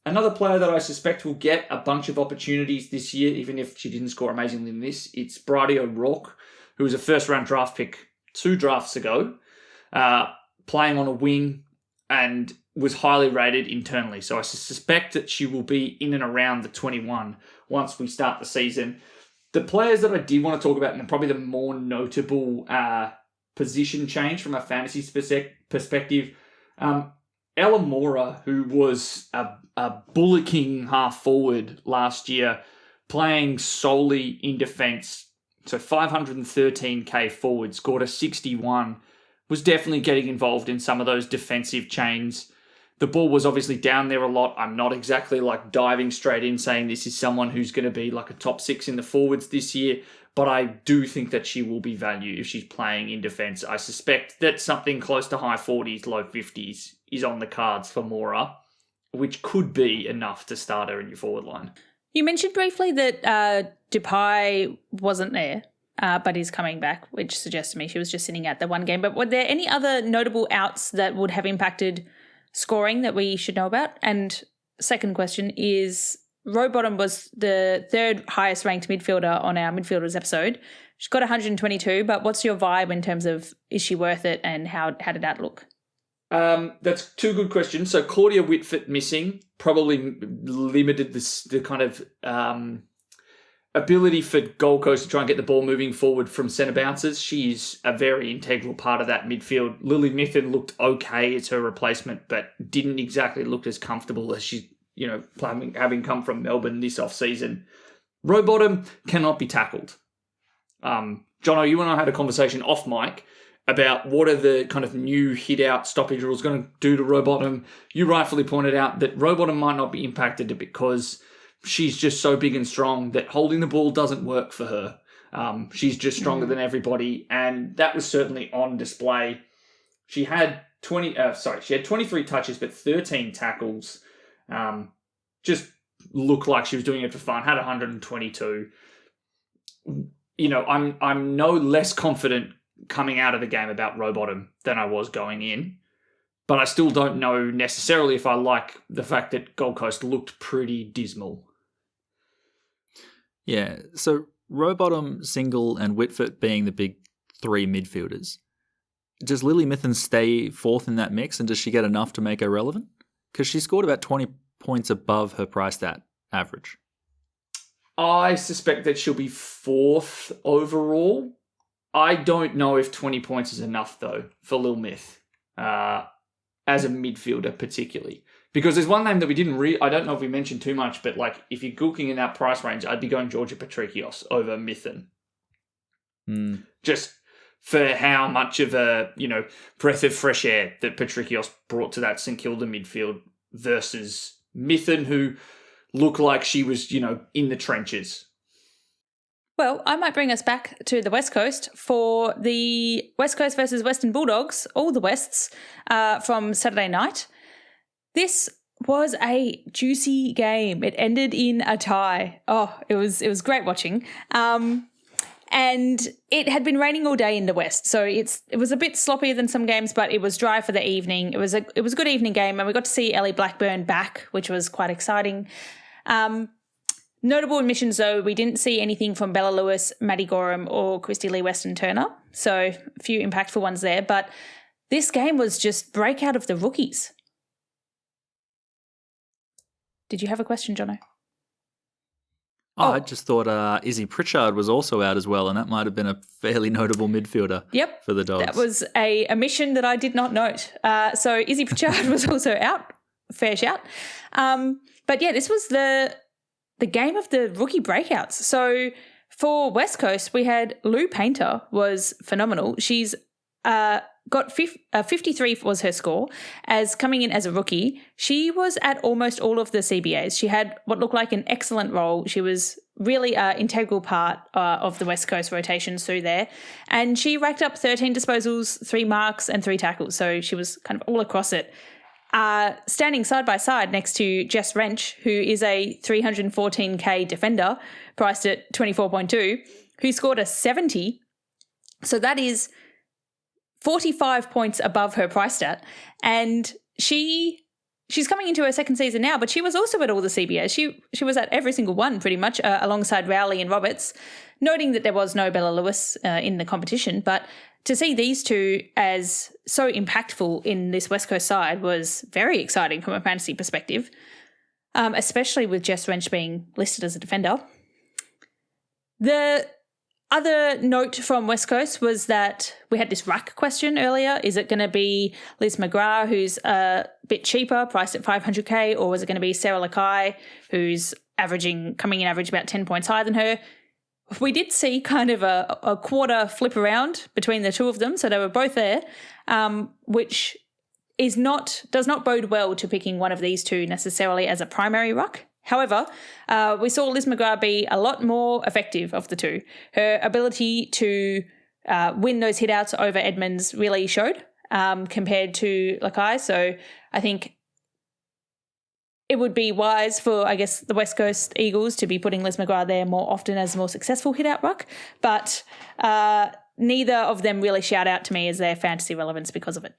Another player that I suspect will get a bunch of opportunities this year, even if she didn't score amazingly in this, it's Bridie O'Rourke, who was a first-round draft pick 2 drafts ago, playing on a wing and was highly rated internally. So I suspect that she will be in and around the 21 once we start the season. The players that I did want to talk about, and probably the more notable position change from a fantasy perspective, Ella Mora, who was a bullocking half forward last year, playing solely in defence, so 513k forward, scored a 61, was definitely getting involved in some of those defensive chains. The ball was obviously down there a lot. I'm not exactly like diving straight in saying this is someone who's going to be like a top 6 in the forwards this year, but I do think that she will be value if she's playing in defence. I suspect that something close to high 40s, low 50s is on the cards for Mora, which could be enough to start her in your forward line. You mentioned briefly that Dupai wasn't there, but is coming back, which suggests to me she was just sitting at the one game. But were there any other notable outs that would have impacted scoring that we should know about? And second question is, Rowbottom was the 3rd highest ranked midfielder on our midfielders episode. She's got 122, but what's your vibe in terms of is she worth it and how did that look? That's 2 good questions. So Claudia Whitford missing probably limited the kind of ability for Gold Coast to try and get the ball moving forward from centre bounces. She's a very integral part of that midfield. Lily Mithen looked okay as her replacement, but didn't exactly look as comfortable as she's, having come from Melbourne this off-season. Rowbottom cannot be tackled. Jono, you and I had a conversation off mic about what are the kind of new hit-out stoppage rules going to do to Rowbottom. You rightfully pointed out that Rowbottom might not be impacted because she's just so big and strong that holding the ball doesn't work for her. She's just stronger than everybody, and that was certainly on display. She had 23 touches, but 13 tackles. Just looked like she was doing it for fun. Had 122. You know, I'm no less confident coming out of the game about Rowbottom than I was going in. But I still don't know necessarily if I like the fact that Gold Coast looked pretty dismal. Yeah, so Rowbottom, Single and Whitford being the big three midfielders. Does Lily Mithen stay fourth in that mix, and does she get enough to make her relevant? Because she scored about 20 points above her price stat average. I suspect that she'll be fourth overall. I don't know if 20 points is enough, though, for Lil Myth. As a midfielder particularly. Because there's one name that we didn't I don't know if we mentioned too much, but like if you're gooking in that price range, I'd be going Georgia Patrikios over Mithen. Just for how much of a, breath of fresh air that Patrikios brought to that St Kilda midfield versus Mithen, who looked like she was, in the trenches. Well, I might bring us back to the West Coast for the West Coast versus Western Bulldogs, all the Wests, from Saturday night. This was a juicy game. It ended in a tie. Oh, it was great watching. And it had been raining all day in the West, so it was a bit sloppier than some games, but it was dry for the evening. It was a good evening game, and we got to see Ellie Blackburn back, which was quite exciting. Notable omissions, though, we didn't see anything from Bella Lewis, Maddie Gorham or Christy Lee Weston-Turner, so a few impactful ones there. But this game was just breakout of the rookies. Did you have a question, Jono? I just thought Izzy Pritchard was also out as well, and that might have been a fairly notable midfielder for the Dogs. That was a omission that I did not note. So Izzy Pritchard was also out. Fair shout. But yeah, this was the game of the rookie breakouts. So for West Coast, we had Lou Painter was phenomenal. She's got 53 was her score as coming in as a rookie. She was at almost all of the CBAs. She had what looked like an excellent role. She was really an integral part of the West Coast rotations through there. And she racked up 13 disposals, 3 marks and 3 tackles. So she was kind of all across it. Standing side by side next to Jess Wrench, who is a 314k defender, priced at 24.2, who scored a 70. So that is 45 points above her price stat. And she's coming into her second season now, but she was also at all the CBAs. She was at every single one pretty much, alongside Rowley and Roberts, noting that there was no Bella Lewis in the competition. But to see these two as so impactful in this West Coast side was very exciting from a fantasy perspective, especially with Jess Wrench being listed as a defender. The other note from West Coast was that we had this ruck question earlier. Is it going to be Liz McGrath, who's a bit cheaper, priced at 500k, or is it going to be Sarah Lakai, who's coming in average about 10 points higher than her? We did see kind of a quarter flip around between the two of them, so they were both there, which does not bode well to picking one of these two necessarily as a primary ruck. However, we saw Liz McGrath be a lot more effective of the two. Her ability to win those hitouts over Edmonds really showed compared to Lakai. So I think it would be wise for, I guess, the West Coast Eagles to be putting Liz McGrath there more often as a more successful hit-out ruck. But neither of them really shout out to me as their fantasy relevance because of it.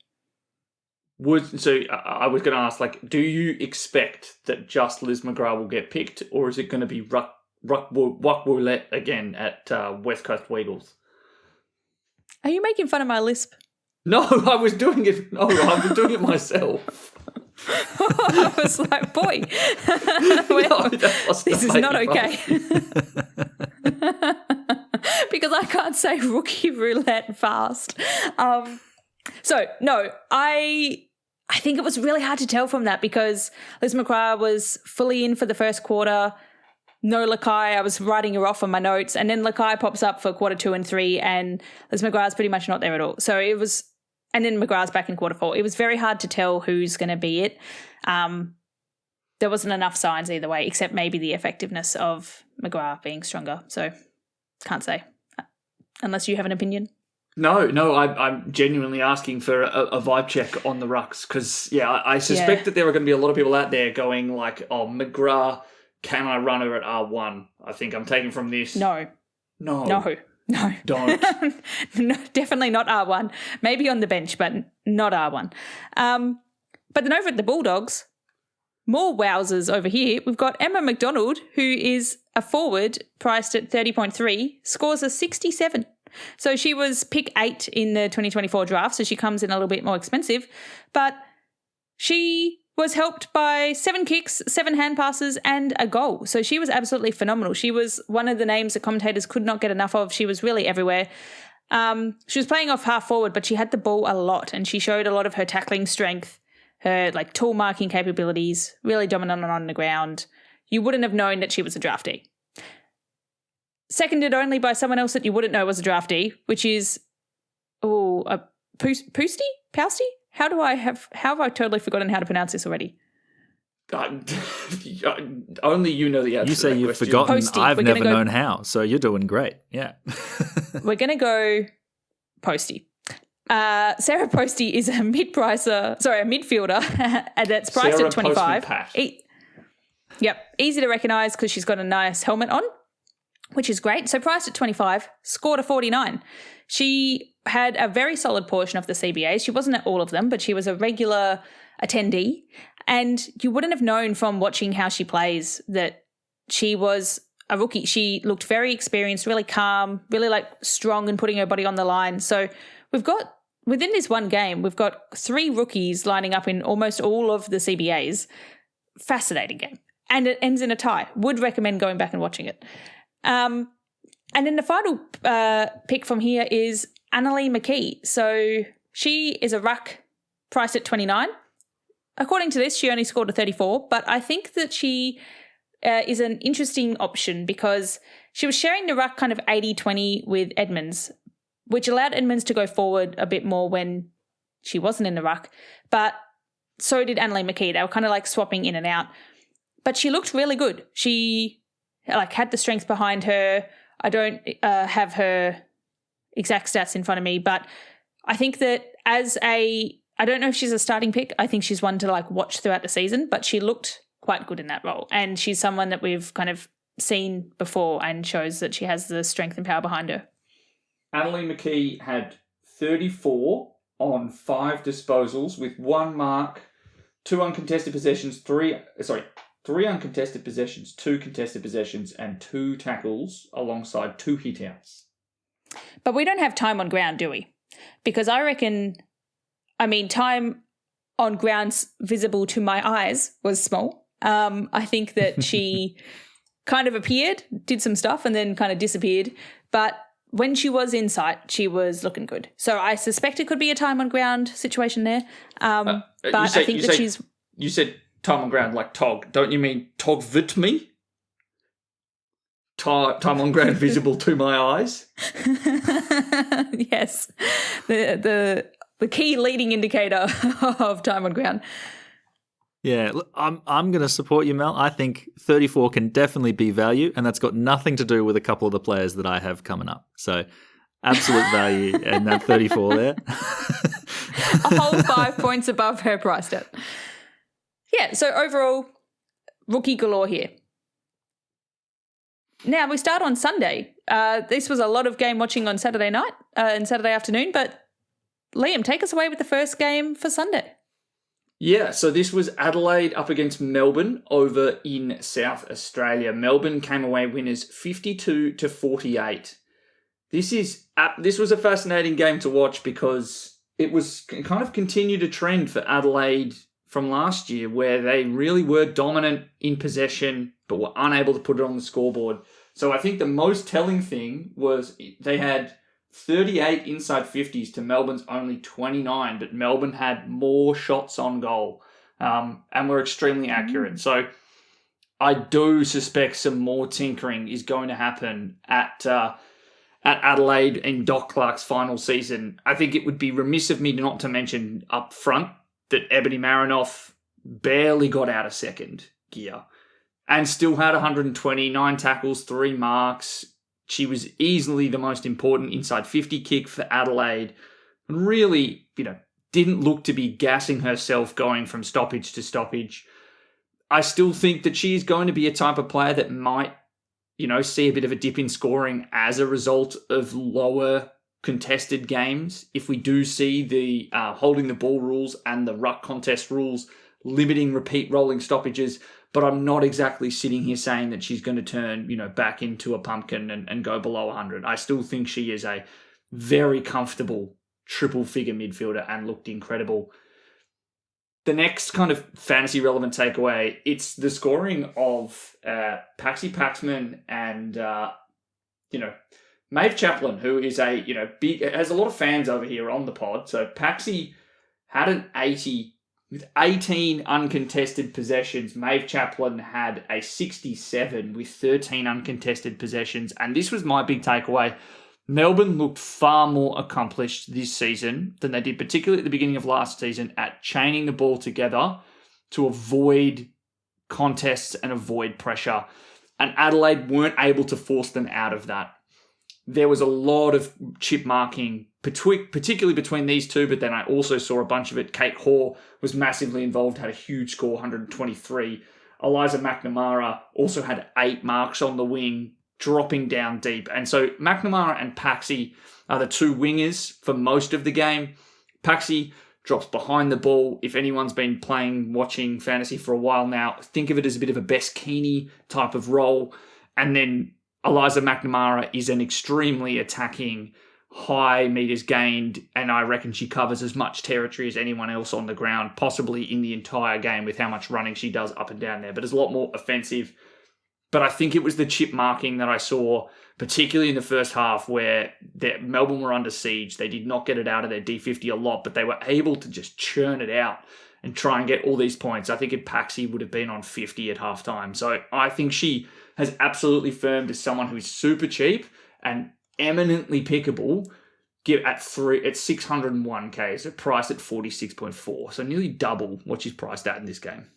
So I was going to ask, do you expect that just Liz McGrath will get picked, or is it going to be Ruck Roulette again at West Coast Weagles? Are you making fun of my lisp? No, I was doing it. No, I was doing it myself. I was like, boy, this is not okay. Because I can't say rookie roulette fast. So, no, I think it was really hard to tell from that because Liz McGrath was fully in for the first quarter. No Lakai, I was writing her off on my notes. And then Lakai pops up for quarter 2 and 3 and Liz McGrath's pretty much not there at all. So it was, and then McGrath's back in quarter 4. It was very hard to tell who's going to be it. There wasn't enough signs either way, except maybe the effectiveness of McGrath being stronger. So can't say. unless you have an opinion. No, I'm genuinely asking for a vibe check on the rucks because, I suspect that there are going to be a lot of people out there going like, oh, McGrath, can I run her at R1? I think I'm taking from this. No. Don't. No, definitely not R1. Maybe on the bench, but not R1. But then over at the Bulldogs, more wowzers over here. We've got Emma McDonald, who is a forward priced at 30.3, scores a 67. So she was pick 8 in the 2024 draft, so she comes in a little bit more expensive. But she was helped by 7 kicks, 7 hand passes and a goal. So she was absolutely phenomenal. She was one of the names that commentators could not get enough of. She was really everywhere. She was playing off half forward, but she had the ball a lot and she showed a lot of her tackling strength, her like tool marking capabilities, really dominant on the ground. You wouldn't have known that she was a draftee. Seconded only by someone else that you wouldn't know was a draftee, which is a Pousty? How have I totally forgotten how to pronounce this already? Only you know the answer. You say you've question. forgotten. Posty. I've never known how, so you're doing great. Yeah. We're going to go Posty. Sarah Posty is a midfielder that's priced Sarah at 25. Postman-Pat. Yep, easy to recognise because she's got a nice helmet on, which is great. So priced at 25, scored a 49. She had a very solid portion of the CBAs. She wasn't at all of them, but she was a regular attendee. And you wouldn't have known from watching how she plays that she was a rookie. She looked very experienced, really calm, really like strong and putting her body on the line. So we've got, within this one game, we've got 3 rookies lining up in almost all of the CBAs. Fascinating game. And it ends in a tie. Would recommend going back and watching it. And then the final pick from here is Annalie McKee. So she is a ruck priced at 29. According to this, she only scored a 34, but I think that she is an interesting option because she was sharing the ruck kind of 80-20 with Edmonds, which allowed Edmonds to go forward a bit more when she wasn't in the ruck. But so did Annalie McKee. They were kind of like swapping in and out. But she looked really good. She had the strength behind her. I don't have her exact stats in front of me, but I think that I don't know if she's a starting pick. I think she's one to watch throughout the season, but she looked quite good in that role. And she's someone that we've kind of seen before and shows that she has the strength and power behind her. Annalie McKee had 34 on 5 disposals with 1 mark, 2 uncontested possessions, 3 uncontested possessions, 2 contested possessions, and 2 tackles alongside 2 hit-outs. But we don't have time on ground, do we? Because time on ground visible to my eyes was small. I think that she kind of appeared, did some stuff, and then kind of disappeared. But when she was in sight, she was looking good. So I suspect it could be a time on ground situation there. But I think that she's... You said time on ground like Tog. Don't you mean Tog vit me? Time on ground visible to my eyes? Yes. The key leading indicator of time on ground. Yeah, look, I'm going to support you, Mel. I think 34 can definitely be value, and that's got nothing to do with a couple of the players that I have coming up. So absolute value in that 34 there. A whole 5 points above her price tag. Yeah, so overall, rookie galore here. Now, we start on Sunday. This was a lot of game watching on Saturday night and Saturday afternoon, but Liam, take us away with the first game for Sunday. Yeah, so this was Adelaide up against Melbourne over in South Australia. Melbourne came away winners 52-48. This was a fascinating game to watch because it was kind of continued a trend for Adelaide from last year where they really were dominant in possession but were unable to put it on the scoreboard. So I think the most telling thing was they had 38 inside 50s to Melbourne's only 29, but Melbourne had more shots on goal and were extremely accurate. So I do suspect some more tinkering is going to happen at Adelaide in Doc Clark's final season. I think it would be remiss of me not to mention up front that Ebony Marinoff barely got out of second gear and still had 129 tackles, 3 marks, She was easily the most important inside 50 kick for Adelaide and really, didn't look to be gassing herself going from stoppage to stoppage. I still think that she is going to be a type of player that might, see a bit of a dip in scoring as a result of lower contested games. If we do see the holding the ball rules and the ruck contest rules limiting repeat rolling stoppages, but I'm not exactly sitting here saying that she's going to turn, back into a pumpkin and go below 100. I still think she is a very comfortable triple-figure midfielder and looked incredible. The next kind of fantasy relevant takeaway, it's the scoring of Paxi Paxman and, Maeve Chaplin, who is a, big, has a lot of fans over here on the pod. So Paxi had an 80 with 18 uncontested possessions. Maeve Chaplin had a 67 with 13 uncontested possessions. And this was my big takeaway. Melbourne looked far more accomplished this season than they did, particularly at the beginning of last season, at chaining the ball together to avoid contests and avoid pressure. And Adelaide weren't able to force them out of that. There was a lot of chip marking, particularly between these two, but then I also saw a bunch of it. Kate Hoare was massively involved, had a huge score, 123. Eliza McNamara also had 8 marks on the wing, dropping down deep. And so McNamara and Paxi are the two wingers for most of the game. Paxi drops behind the ball. If anyone's been watching fantasy for a while now, think of it as a bit of a Bess Keeney type of role. And then Eliza McNamara is an extremely attacking, high meters gained, and I reckon she covers as much territory as anyone else on the ground, possibly in the entire game with how much running she does up and down there. But it's a lot more offensive. But I think it was the chip marking that I saw, particularly in the first half, where Melbourne were under siege. They did not get it out of their D50 a lot, but they were able to just churn it out and try and get all these points. I think if Paxi would have been on 50 at halftime. So I think she has absolutely firmed as someone who is super cheap and eminently pickable at 601k, so priced at 46.4. So nearly double what she's priced at in this game.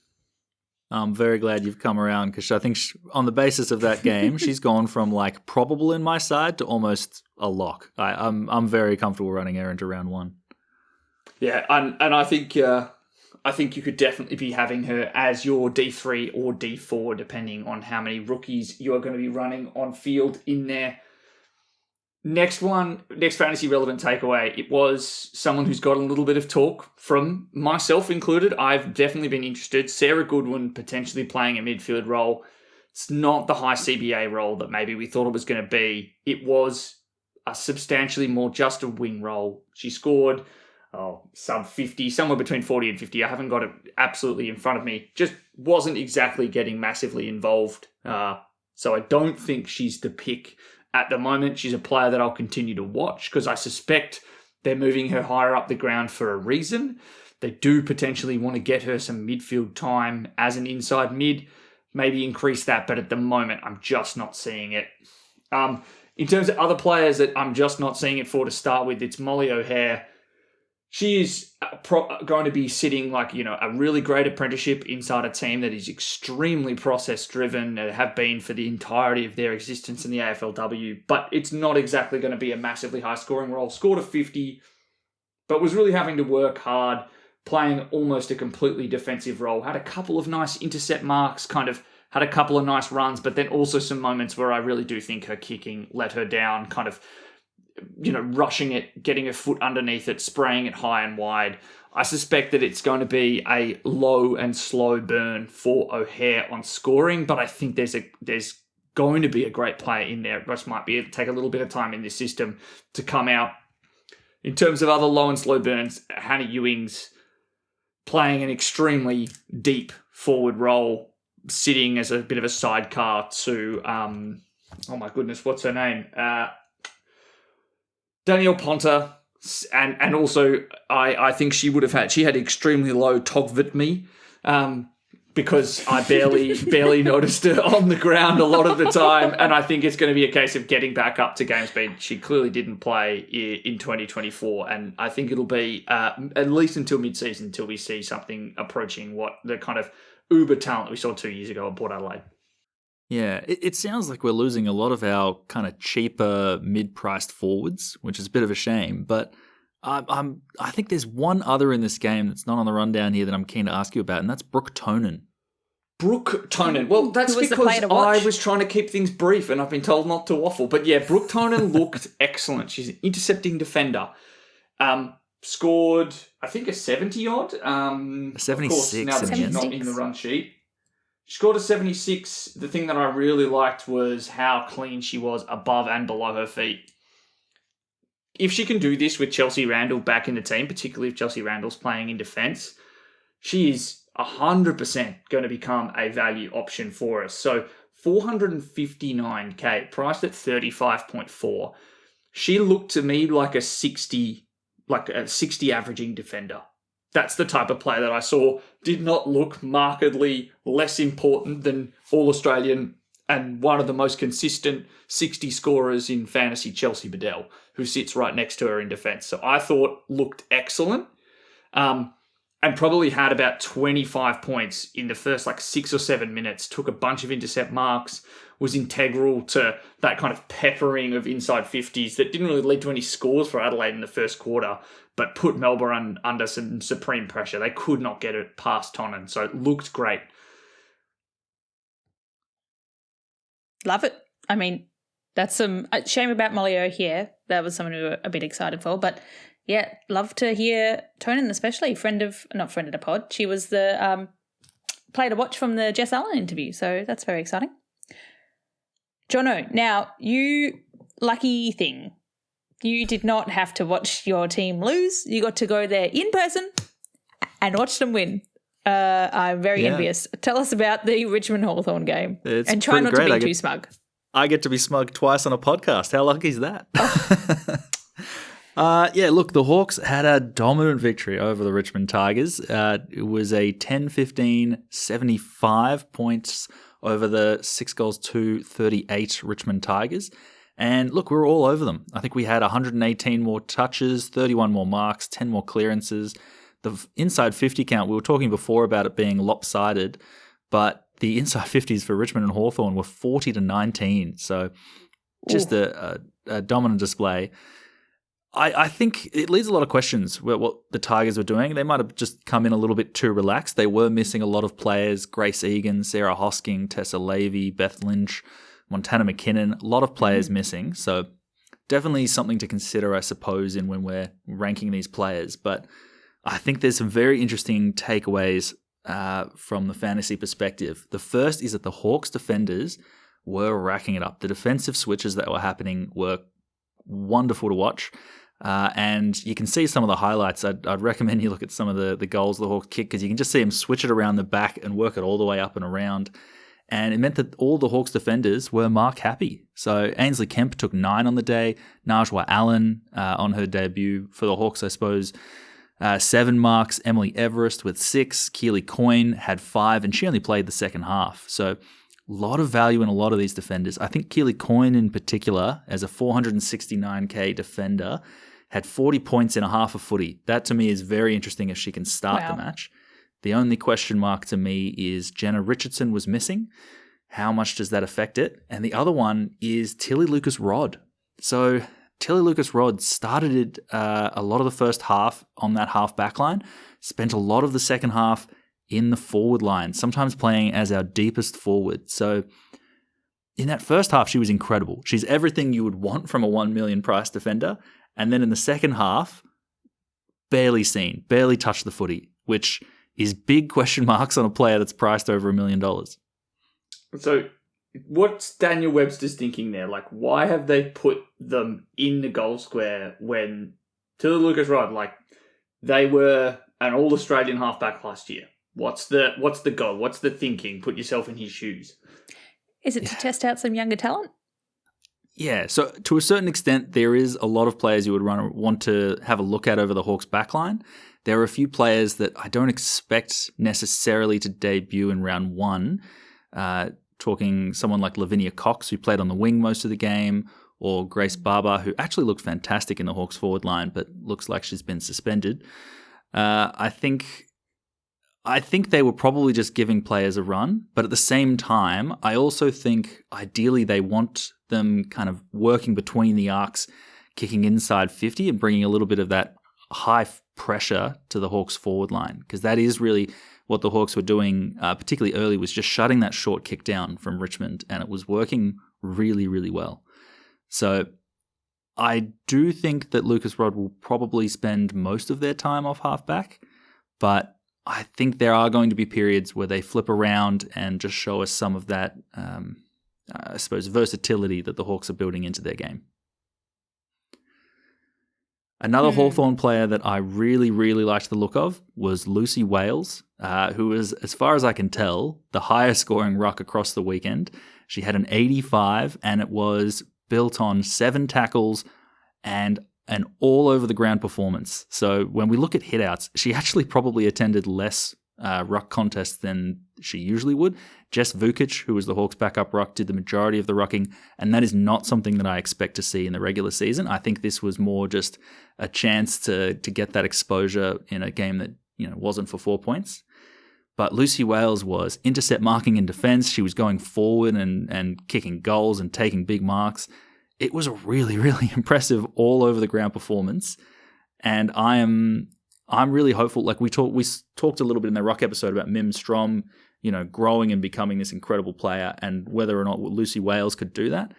I'm very glad you've come around because I think on the basis of that game, she's gone from like probable in my side to almost a lock. I'm very comfortable running her into round 1. Yeah, and I think you could definitely be having her as your D3 or D4, depending on how many rookies you are going to be running on field in there. Next fantasy relevant takeaway, it was someone who's got a little bit of talk from myself included. I've definitely been interested. Sarah Goodwin potentially playing a midfield role. It's not the high CBA role that maybe we thought it was going to be. It was a substantially more just a wing role. She scored sub 50, somewhere between 40 and 50. I haven't got it absolutely in front of me. Just wasn't exactly getting massively involved. So I don't think she's the pick at the moment. She's a player that I'll continue to watch because I suspect they're moving her higher up the ground for a reason. They do potentially want to get her some midfield time as an inside mid, maybe increase that, but at the moment, I'm just not seeing it. In terms of other players that I'm just not seeing it for to start with, it's Molly O'Hare. She is going to be sitting a really great apprenticeship inside a team that is extremely process-driven and have been for the entirety of their existence in the AFLW, but it's not exactly going to be a massively high-scoring role. Scored a 50, but was really having to work hard, playing almost a completely defensive role. Had a couple of nice intercept marks, had a couple of nice runs, but then also some moments where I really do think her kicking let her down, rushing it, getting her foot underneath it, spraying it high and wide. I suspect that it's going to be a low and slow burn for O'Hare on scoring, but I think there's going to be a great player in there. It just might be take a little bit of time in this system to come out. In terms of other low and slow burns, Hannah Ewing's playing an extremely deep forward role, sitting as a bit of a sidecar to, oh my goodness, what's her name? Danielle Ponta, and also I think she had extremely low Togvitme, because I barely noticed her on the ground a lot of the time, and I think it's going to be a case of getting back up to game speed. She clearly didn't play in 2024, and I think it'll be at least until mid-season until we see something approaching what the kind of uber talent we saw 2 years ago at Port Adelaide. Yeah, it sounds like we're losing a lot of our kind of cheaper mid-priced forwards, which is a bit of a shame. But I think there's one other in this game that's not on the rundown here that I'm keen to ask you about, and that's Brooke Tonin. Brooke Tonin. Well, that's because I was trying to keep things brief and I've been told not to waffle. But yeah, Brooke Tonin looked excellent. She's an intercepting defender. Scored, I think, a 70-odd. 76. Of course, now that she's not in the run sheet. She scored a 76. The thing that I really liked was how clean she was above and below her feet. If she can do this with Chelsea Randall back in the team, particularly if Chelsea Randall's playing in defence, she is 100% going to become a value option for us. So 459k, priced at 35.4. She looked to me like a 60 averaging defender. That's the type of player that I saw. Did not look markedly less important than All-Australian and one of the most consistent 60 scorers in fantasy, Chelsea Bedell, who sits right next to her in defence. So I thought looked excellent. And probably had about 25 points in the first 6 or 7 minutes, took a bunch of intercept marks, was integral to that kind of peppering of inside 50s that didn't really lead to any scores for Adelaide in the first quarter, but put Melbourne under some supreme pressure. They could not get it past Tonin, so it looked great. Love it. I mean, that's some shame about Molly O here. That was someone we were a bit excited for, but yeah, love to hear Tonin, especially not friend of the pod. She was the player to watch from the Jess Allen interview, so that's very exciting. Jono, now you lucky thing. You did not have to watch your team lose. You got to go there in person and watch them win. I'm very envious. Tell us about the Richmond Hawthorn game. And try not to be too smug. I get to be smug twice on a podcast. How lucky is that? Look, the Hawks had a dominant victory over the Richmond Tigers. It was a 10-15, 75 points over the 6-38 Richmond Tigers. And look, we were all over them. I think we had 118 more touches, 31 more marks, 10 more clearances. The inside 50 count, we were talking before about it being lopsided, but the inside 50s for Richmond and Hawthorn were 40-19. So just a dominant display. I think it leads a lot of questions about what the Tigers were doing. They might have just come in a little bit too relaxed. They were missing a lot of players: Grace Egan, Sarah Hosking, Tessa Levy, Beth Lynch, Montana McKinnon. A lot of players missing. So definitely something to consider, I suppose, in when we're ranking these players. But I think there's some very interesting takeaways from the fantasy perspective. The first is that the Hawks defenders were racking it up. The defensive switches that were happening were wonderful to watch. And you can see some of the highlights. I'd recommend you look at some of the goals the Hawks kick, because you can just see them switch it around the back and work it all the way up and around. And it meant that all the Hawks defenders were mark happy. So Ainsley Kemp took 9 on the day. Najwa Allen on her debut for the Hawks, I suppose, 7 marks. Emily Everest with 6. Keely Coyne had 5, and she only played the second half. So a lot of value in a lot of these defenders. I think Keely Coyne in particular, as a 469k defender, had 40 points in a half a footy. That to me is very interesting if she can start the match. The only question mark to me is Jenna Richardson was missing. How much does that affect it? And the other one is Tilly Lucas-Rodd. So Tilly Lucas-Rodd started a lot of the first half on that half back line, spent a lot of the second half in the forward line, sometimes playing as our deepest forward. So in that first half, she was incredible. She's everything you would want from a 1 million price defender. And then in the second half, barely seen, barely touched the footy, which is big question marks on a player that's priced over $1 million. So what's Daniel Webster's thinking there? Like, why have they put them in the goal square when Tilly Lucas-Rodd, they were an All-Australian halfback last year? What's the goal? What's the thinking? Put yourself in his shoes. Is it to test out some younger talent? Yeah, so to a certain extent, there is a lot of players you would want to have a look at over the Hawks backline. There are a few players that I don't expect necessarily to debut in round 1. Talking someone like Lavinia Cox, who played on the wing most of the game, or Grace Barber, who actually looked fantastic in the Hawks forward line, but looks like she's been suspended. I think I think they were probably just giving players a run, but at the same time, I also think ideally they want them kind of working between the arcs, kicking inside 50 and bringing a little bit of that high pressure to the Hawks forward line, because that is really what the Hawks were doing, particularly early, was just shutting that short kick down from Richmond, and it was working really, really well. So I do think that Lucas Rod will probably spend most of their time off halfback, but I think there are going to be periods where they flip around and just show us some of that, I suppose, versatility that the Hawks are building into their game. Another Hawthorn player that I really, really liked the look of was Lucy Wales, who was, as far as I can tell, the highest scoring ruck across the weekend. She had an 85, and it was built on 7 tackles and an all-over-the-ground performance. So when we look at hitouts, she actually probably attended less ruck contests than she usually would. Jess Vukic, who was the Hawks' backup ruck, did the majority of the rucking, and that is not something that I expect to see in the regular season. I think this was more just a chance to get that exposure in a game that wasn't for 4 points. But Lucy Wales was intercept marking in defence. She was going forward and kicking goals and taking big marks. It was a really, really impressive all-over-the-ground performance, and I'm really hopeful. Like we talked a little bit in the ruck episode about Mim Strom, growing and becoming this incredible player, and whether or not Lucy Wales could do that.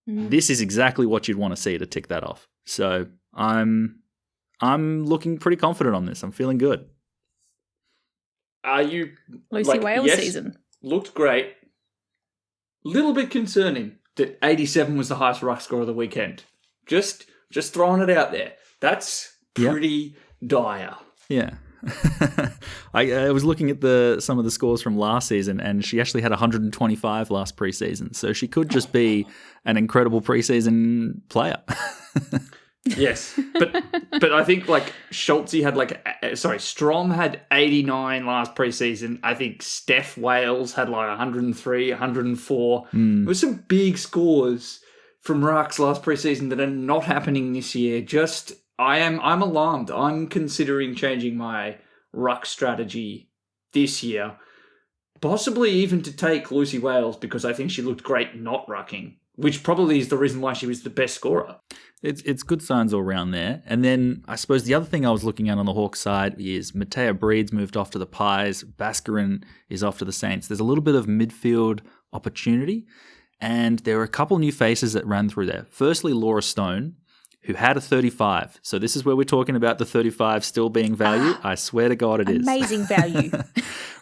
This is exactly what you'd want to see to tick that off. So I'm looking pretty confident on this. I'm feeling good. Are you Lucy Wales season? Looked great. Little bit concerning that 87 was the highest ruck score of the weekend. Just throwing it out there. That's pretty dire. Yeah. I was looking at some of the scores from last season, and she actually had 125 last preseason. So she could just be an incredible preseason player. Yes, but I think Schultze had Strom had 89 last preseason. I think Steph Wales had 103, 104. There was some big scores from rucks last preseason that are not happening this year. I'm alarmed. I'm considering changing my ruck strategy this year, possibly even to take Lucy Wales, because I think she looked great not rucking, which probably is the reason why she was the best scorer. It's good signs all around there. And then I suppose the other thing I was looking at on the Hawks side is Matea Breed's moved off to the Pies. Baskarin is off to the Saints. There's a little bit of midfield opportunity, and there were a couple new faces that ran through there. Firstly, Laura Stone, who had a 35. So this is where we're talking about the 35 still being value. I swear to God it is. Amazing value.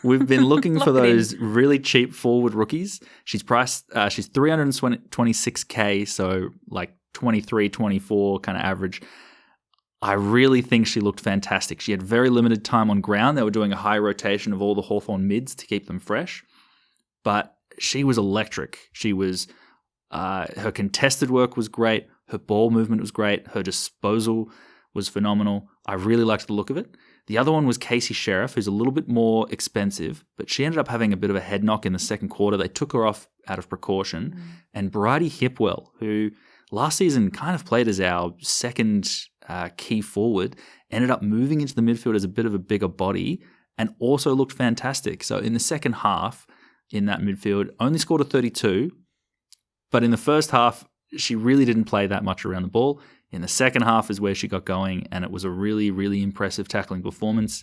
We've been looking for those really cheap forward rookies. She's priced, she's 326K, so 23, 24 kind of average. I really think she looked fantastic. She had very limited time on ground. They were doing a high rotation of all the Hawthorn mids to keep them fresh. But she was electric. She was, her contested work was great. Her ball movement was great. Her disposal was phenomenal. I really liked the look of it. The other one was Casey Sheriff, who's a little bit more expensive, but she ended up having a bit of a head knock in the second quarter. They took her off out of precaution. And Bridie Hipwell, who last season kind of played as our second key forward, ended up moving into the midfield as a bit of a bigger body and also looked fantastic. So in the second half in that midfield, only scored a 32, but in the first half, she really didn't play that much around the ball. In the second half is where she got going, and it was a really, really impressive tackling performance.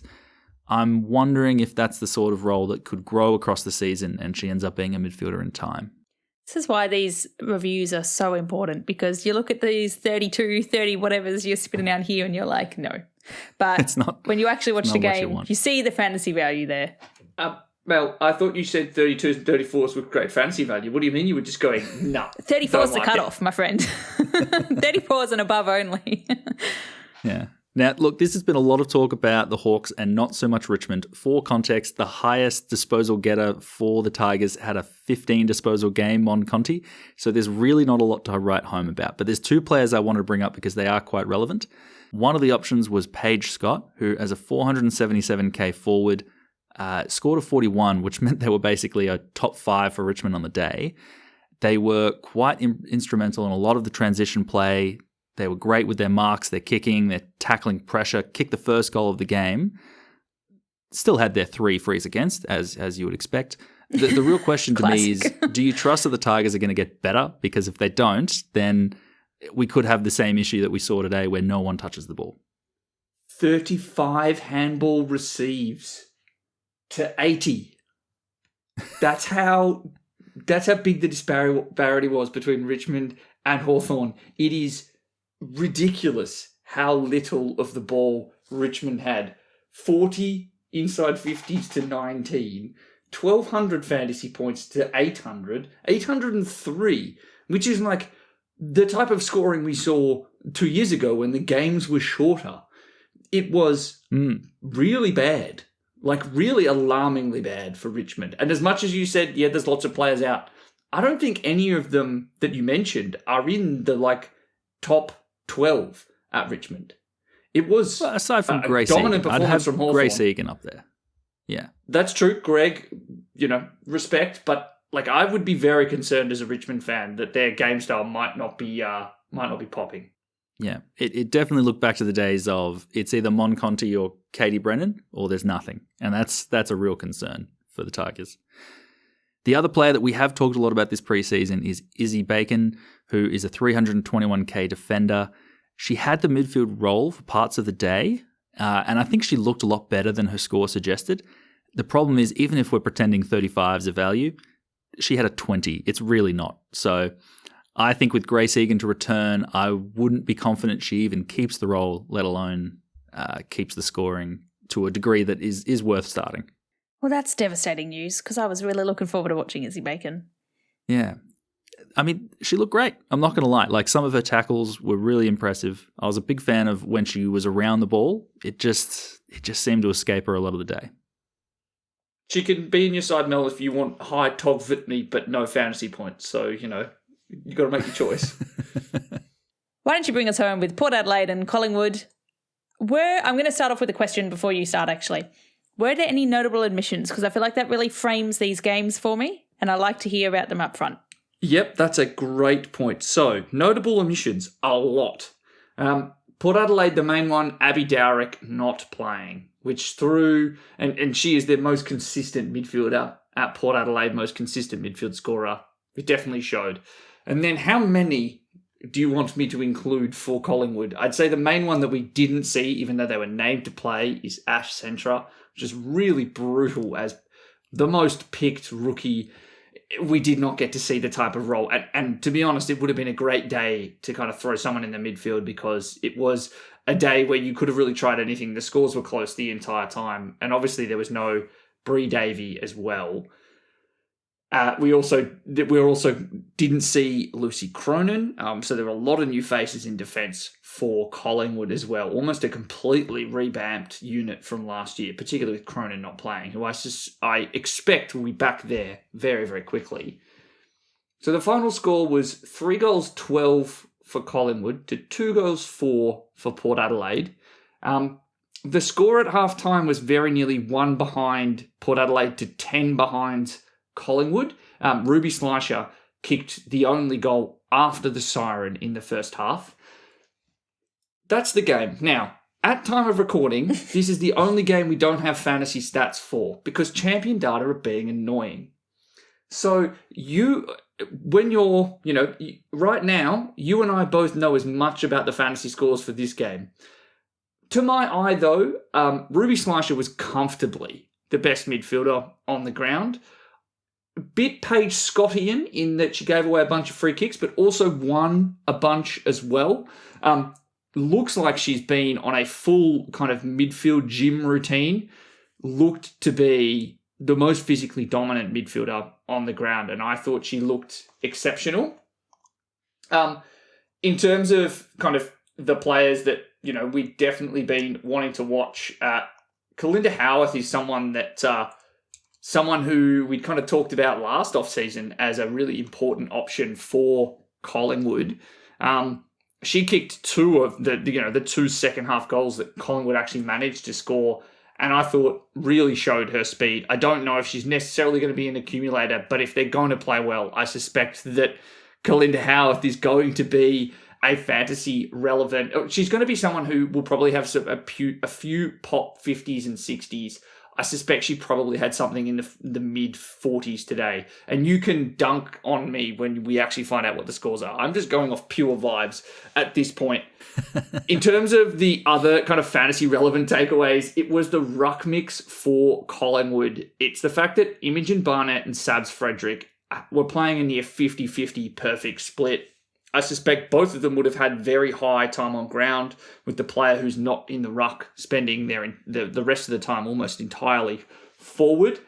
I'm wondering if that's the sort of role that could grow across the season and she ends up being a midfielder in time. This is why these reviews are so important, because you look at these 32, 30 whatever's you're spitting out here and you're like, no. But it's not, when you actually watch the game, you see the fantasy value there. Mel, I thought you said 32s and 34s were great fantasy value. What do you mean? You were just going, no. 34 is the cutoff, my friend. 34s and above only. Yeah. Now, look, this has been a lot of talk about the Hawks and not so much Richmond. For context, the highest disposal getter for the Tigers had a 15 disposal game on Conti, so there's really not a lot to write home about. But there's two players I wanted to bring up because they are quite relevant. One of the options was Paige Scott, who, as a 477k forward, scored a 41, which meant they were basically a top 5 for Richmond on the day. They were quite instrumental in a lot of the transition play. They were great with their marks, their kicking, their tackling pressure, kicked the first goal of the game. still had their 3 frees against, as you would expect. The real question to me is, do you trust that the Tigers are going to get better? Because if they don't, then we could have the same issue that we saw today where no one touches the ball. 35 handball receives to 80. That's how big the disparity was between Richmond and Hawthorn. It is ridiculous how little of the ball Richmond had. 40 inside 50s to 19, 1,200 fantasy points to 800, 803, which is like the type of scoring we saw 2 years ago when the games were shorter. It was really bad, like really alarmingly bad for Richmond. And as much as you said, yeah, there's lots of players out, I don't think any of them that you mentioned are in the top 12 at Richmond. It was aside from Grace dominant Egan, performance from Hawthorn. Grace Egan up there. Yeah. That's true, Greg, respect, but I would be very concerned as a Richmond fan that their game style might not be popping. Yeah. It definitely looked back to the days of it's either Mon Conti or Katie Brennan or there's nothing. And that's a real concern for the Tigers. The other player that we have talked a lot about this preseason is Izzy Bacon, who is a 321k defender. She had the midfield role for parts of the day, and I think she looked a lot better than her score suggested. The problem is, even if we're pretending 35 is a value, she had a 20. It's really not. So I think with Grace Egan to return, I wouldn't be confident she even keeps the role, let alone keeps the scoring to a degree that is worth starting. Well, that's devastating news because I was really looking forward to watching Izzy Bacon. Yeah. I mean, she looked great. I'm not going to lie. Some of her tackles were really impressive. I was a big fan of when she was around the ball. It just seemed to escape her a lot of the day. She can be in your side, Mel, if you want high Tog Vitney but no fantasy points. So, you got to make your choice. Why don't you bring us home with Port Adelaide and Collingwood? I'm going to start off with a question before you start, actually. Were there any notable admissions? Because I feel like that really frames these games for me, and I like to hear about them up front. Yep, that's a great point. So, notable omissions, a lot. Port Adelaide, the main one, Abby Dowrick not playing, which threw, and she is their most consistent midfielder at Port Adelaide, most consistent midfield scorer. It definitely showed. And then how many do you want me to include for Collingwood? I'd say the main one that we didn't see, even though they were named to play, is Ash Centra, which is really brutal as the most picked rookie. We did not get to see the type of role. And to be honest, it would have been a great day to kind of throw someone in the midfield because it was a day where you could have really tried anything. The scores were close the entire time. And obviously there was no Bree Davey as well. We also didn't see Lucy Cronin. So there were a lot of new faces in defence for Collingwood as well. Almost a completely revamped unit from last year, particularly with Cronin not playing, who I expect will be back there very, very quickly. So the final score was 3 goals 12 for Collingwood to 2 goals 4 for Port Adelaide. The score at halftime was very nearly 1 behind Port Adelaide to 10 behind Collingwood. Ruby Slisher kicked the only goal after the siren in the first half. That's the game. Now, at time of recording, this is the only game we don't have fantasy stats for because champion data are being annoying. So right now, you and I both know as much about the fantasy scores for this game. To my eye, though, Ruby Slisher was comfortably the best midfielder on the ground. Bit Paige Scottian in that she gave away a bunch of free kicks, but also won a bunch as well. Looks like she's been on a full kind of midfield gym routine. Looked to be the most physically dominant midfielder on the ground, and I thought she looked exceptional. In terms of kind of the players that, we've definitely been wanting to watch, Kalinda Howarth is someone who we'd kind of talked about last off-season as a really important option for Collingwood. She kicked 2 of the 2 second-half goals that Collingwood actually managed to score, and I thought really showed her speed. I don't know if she's necessarily going to be an accumulator, but if they're going to play well, I suspect that Kalinda Howarth is going to be a fantasy relevant. She's going to be someone who will probably have a few pop 50s and 60s I suspect she probably had something in the mid-40s today. And you can dunk on me when we actually find out what the scores are. I'm just going off pure vibes at this point. In terms of the other kind of fantasy relevant takeaways, it was the ruck mix for Collingwood. It's the fact that Imogen Barnett and Sabs Frederick were playing a near 50-50 perfect split. I suspect both of them would have had very high time on ground, with the player who's not in the ruck spending the rest of the time almost entirely forward.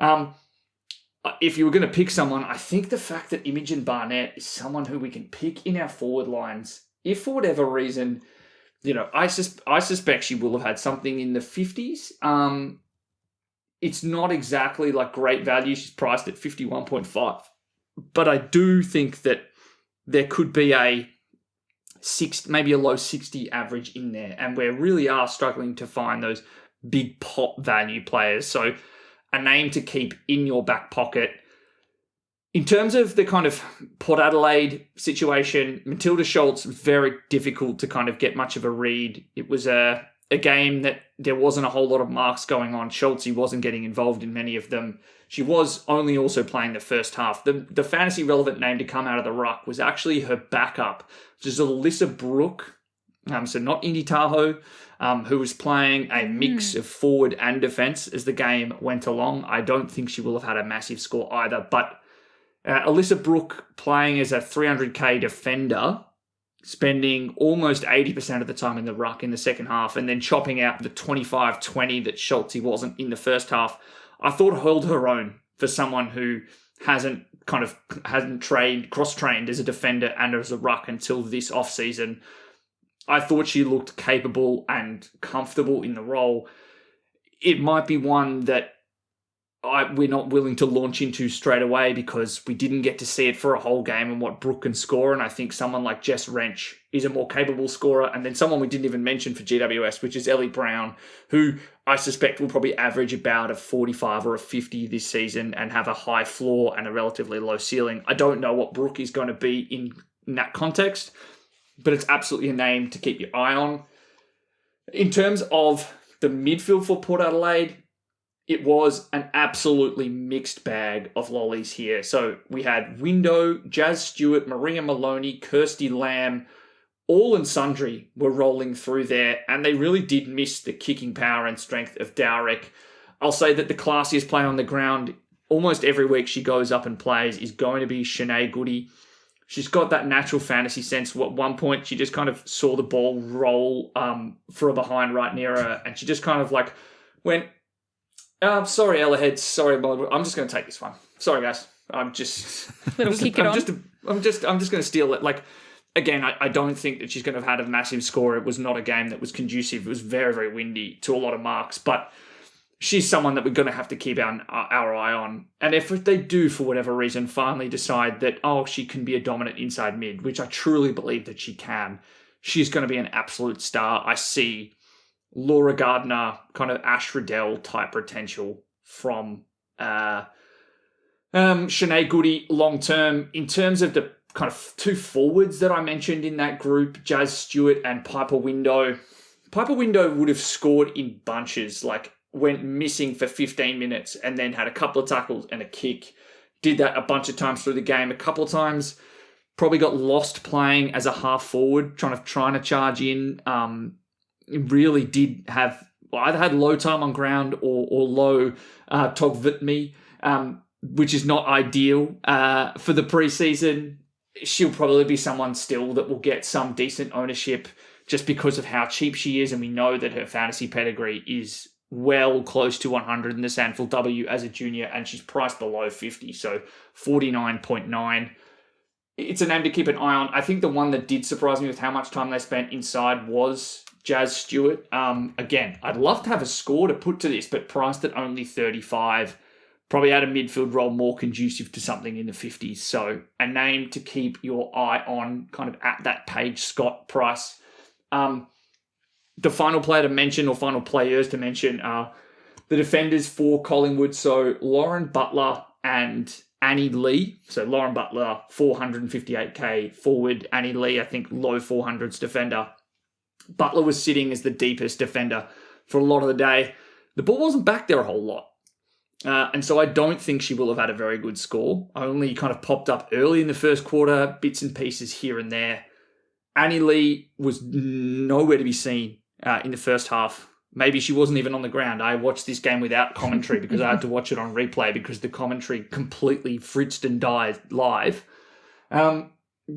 If you were going to pick someone, I think the fact that Imogen Barnett is someone who we can pick in our forward lines, if for whatever reason, I suspect she will have had something in the 50s. It's not exactly like great value. She's priced at 51.5. But I do think that there could be maybe a low 60 average in there. And we really are struggling to find those big pop value players. So a name to keep in your back pocket. In terms of the kind of Port Adelaide situation, Matilda Schultz was very difficult to kind of get much of a read. It was a game that there wasn't a whole lot of marks going on. Schultz wasn't getting involved in many of them. She was only also playing the first half. The fantasy relevant name to come out of the ruck was actually her backup, which is Alyssa Brooke, so not Indy Tahoe, who was playing a mix of forward and defence as the game went along. I don't think she will have had a massive score either, but Alyssa Brooke playing as a 300k defender, spending almost 80% of the time in the ruck in the second half, and then chopping out the 25-20 that Schultz wasn't in the first half, I thought held her own for someone who hasn't cross-trained as a defender and as a ruck until this off-season. I thought she looked capable and comfortable in the role. It might be one that we're not willing to launch into straight away because we didn't get to see it for a whole game and what Brooke can score. And I think someone like Jess Wrench is a more capable scorer. And then someone we didn't even mention for GWS, which is Ellie Brown, who I suspect will probably average about a 45 or a 50 this season and have a high floor and a relatively low ceiling. I don't know what Brooke is going to be in that context, but it's absolutely a name to keep your eye on. In terms of the midfield for Port Adelaide, it was an absolutely mixed bag of lollies here. So we had Window, Jazz Stewart, Maria Maloney, Kirsty Lamb, all and sundry were rolling through there, and they really did miss the kicking power and strength of Dowrick. I'll say that the classiest player on the ground, almost every week she goes up and plays, is going to be Shanae Goody. She's got that natural fantasy sense. At one point, she just kind of saw the ball roll from behind right near her, and she just kind of like went, sorry, Ella sorry, I'm just going to take this one. Sorry, guys. I'm just going to steal it. Like, again, I don't think that she's going to have had a massive score. It was not a game that was conducive. It was very, very windy to a lot of marks, but she's someone that we're going to have to keep our eye on. And if they do, for whatever reason, finally decide that, she can be a dominant inside mid, which I truly believe that she can, she's going to be an absolute star. I see Laura Gardner, kind of Ash Riddell type potential from Shanae Goody long term. In terms of the kind of two forwards that I mentioned in that group, Jazz Stewart and Piper Window. Piper Window would have scored in bunches, like went missing for 15 minutes and then had a couple of tackles and a kick. Did that a bunch of times through the game. A couple of times probably got lost playing as a half forward, trying to charge in. It really did have either had low time on ground or low Togvitme, which is not ideal for the preseason. She'll probably be someone still that will get some decent ownership just because of how cheap she is, and we know that her fantasy pedigree is well close to 100 in the AFLW as a junior, and she's priced below 50, so 49.9. It's a name to keep an eye on. I think the one that did surprise me with how much time they spent inside was Jazz Stewart. Again, I'd love to have a score to put to this, but priced at only 35. Probably had a midfield role more conducive to something in the 50s. So a name to keep your eye on, kind of at that Paige Scott price. The final player to mention, or final players to mention, are the defenders for Collingwood. So Lauren Butler and Annie Lee. So Lauren Butler, 458k forward. Annie Lee, I think low 400s defender. Butler was sitting as the deepest defender for a lot of the day. the ball wasn't back there a whole lot. And so I don't think she will have had a very good score. Only kind of popped up early in the first quarter, bits and pieces here and there. Annie Lee was nowhere to be seen in the first half. Maybe she wasn't even on the ground. I watched this game without commentary because I had to watch it on replay because the commentary completely fritzed and died live. Nice.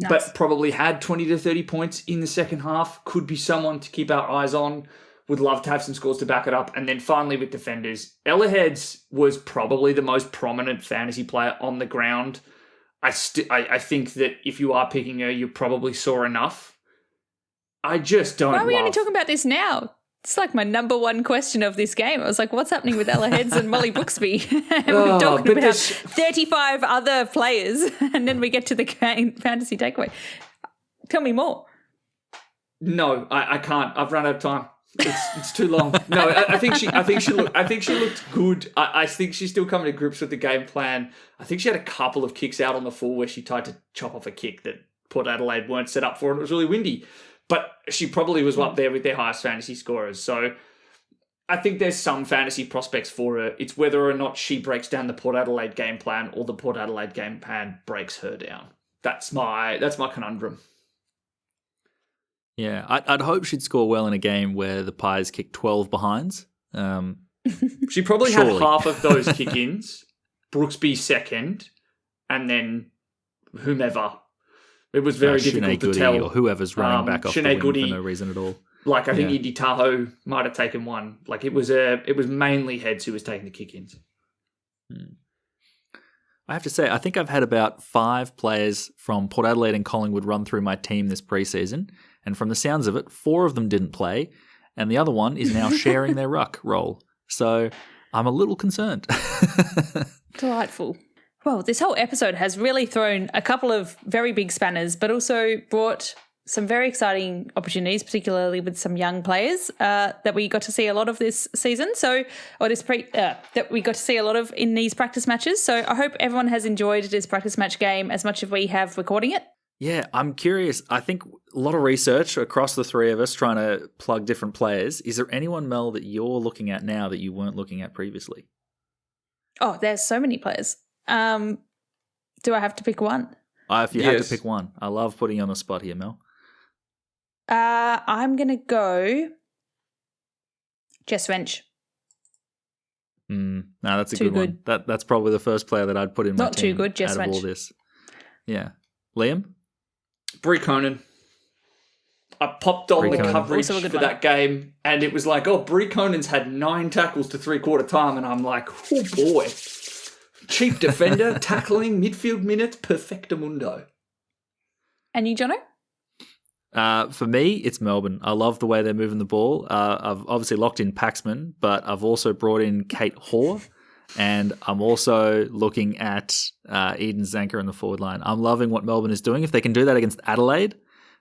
But probably had 20 to 30 points in the second half. Could be someone to keep our eyes on. Would love to have some scores to back it up. And then finally with defenders, Ella Heads was probably the most prominent fantasy player on the ground. I think that if you are picking her, you probably saw enough. I just don't. Why are we only talking about this now? It's like my number one question of this game. I was like, what's happening with Ella Heads and Molly Brooksby? And we're talking about 35 other players, and then we get to the fantasy takeaway. Tell me more. No, I can't. I've run out of time. It's too long. No, I think she looked good. I think she's still coming to grips with the game plan. I think she had a couple of kicks out on the full where she tried to chop off a kick that Port Adelaide weren't set up for, and it was really windy. But she probably was up there with their highest fantasy scorers. So I think there's some fantasy prospects for her. It's whether or not she breaks down the Port Adelaide game plan or the Port Adelaide game plan breaks her down. That's my conundrum. Yeah, I'd hope she'd score well in a game where the Pies kicked 12 behinds. She probably had half of those kick-ins, Brooksby second, and then whomever. It was very difficult to tell. Or whoever's running back off the wing for no reason at all. Like, I think Indy Tahoe might have taken one. Like, it was mainly Heads who was taking the kick-ins. I have to say, I think I've had about 5 players from Port Adelaide and Collingwood run through my team this preseason. And from the sounds of it, 4 of them didn't play. And the other one is now sharing their ruck role. So I'm a little concerned. Delightful. Well, this whole episode has really thrown a couple of very big spanners, but also brought some very exciting opportunities, particularly with some young players that we got to see a lot of this season. That we got to see a lot of in these practice matches. So I hope everyone has enjoyed this practice match game as much as we have recording it. Yeah, I'm curious. I think a lot of research across the three of us trying to plug different players. Is there anyone, Mel, that you're looking at now that you weren't looking at previously? Oh, there's so many players. Do I have to pick one? If you had to pick one. I love putting you on the spot here, Mel. I'm going to go Jess Wrench. No, that's a good one. That's probably the first player that I'd put in my team. Not too good, Jess Wrench. All this. Yeah. Liam? Brie Conan. I popped on the coverage for that game, and it was like, Brie Conan's had 9 tackles to 3/4 time, and I'm like, oh boy. Cheap defender, tackling, midfield minutes, perfectamundo. And you, Jono? For me, it's Melbourne. I love the way they're moving the ball. I've obviously locked in Paxman, but I've also brought in Kate Hoare, and I'm also looking at Eden Zanker in the forward line. I'm loving what Melbourne is doing. If they can do that against Adelaide,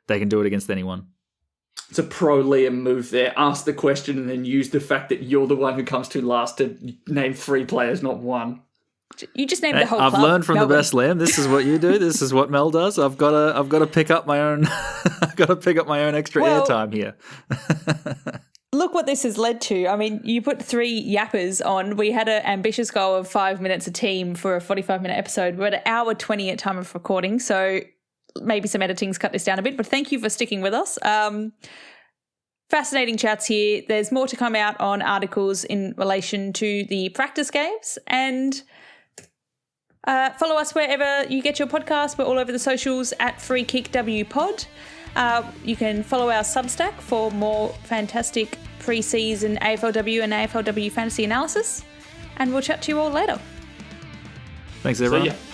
they can do it against anyone. It's a pro Liam move there. Ask the question and then use the fact that you're the one who comes to last to name 3 players, not one. You just named the whole club. I've learned from Melbourne. the best, Liam. This is what you do. This is what Mel does. I've got to pick up my own. I've got to pick up my own extra airtime here. Look what this has led to. I mean, you put 3 yappers on. We had an ambitious goal of 5 minutes a team for a 45-minute episode. We're at 1 hour 20 at time of recording, so maybe some editing's cut this down a bit. But thank you for sticking with us. Fascinating chats here. There's more to come out on articles in relation to the practice games, and follow us wherever you get your podcast. We're all over the socials at FreeKickWPod. You can follow our Substack for more fantastic pre-season AFLW and AFLW fantasy analysis. And we'll chat to you all later. Thanks, everyone. See ya.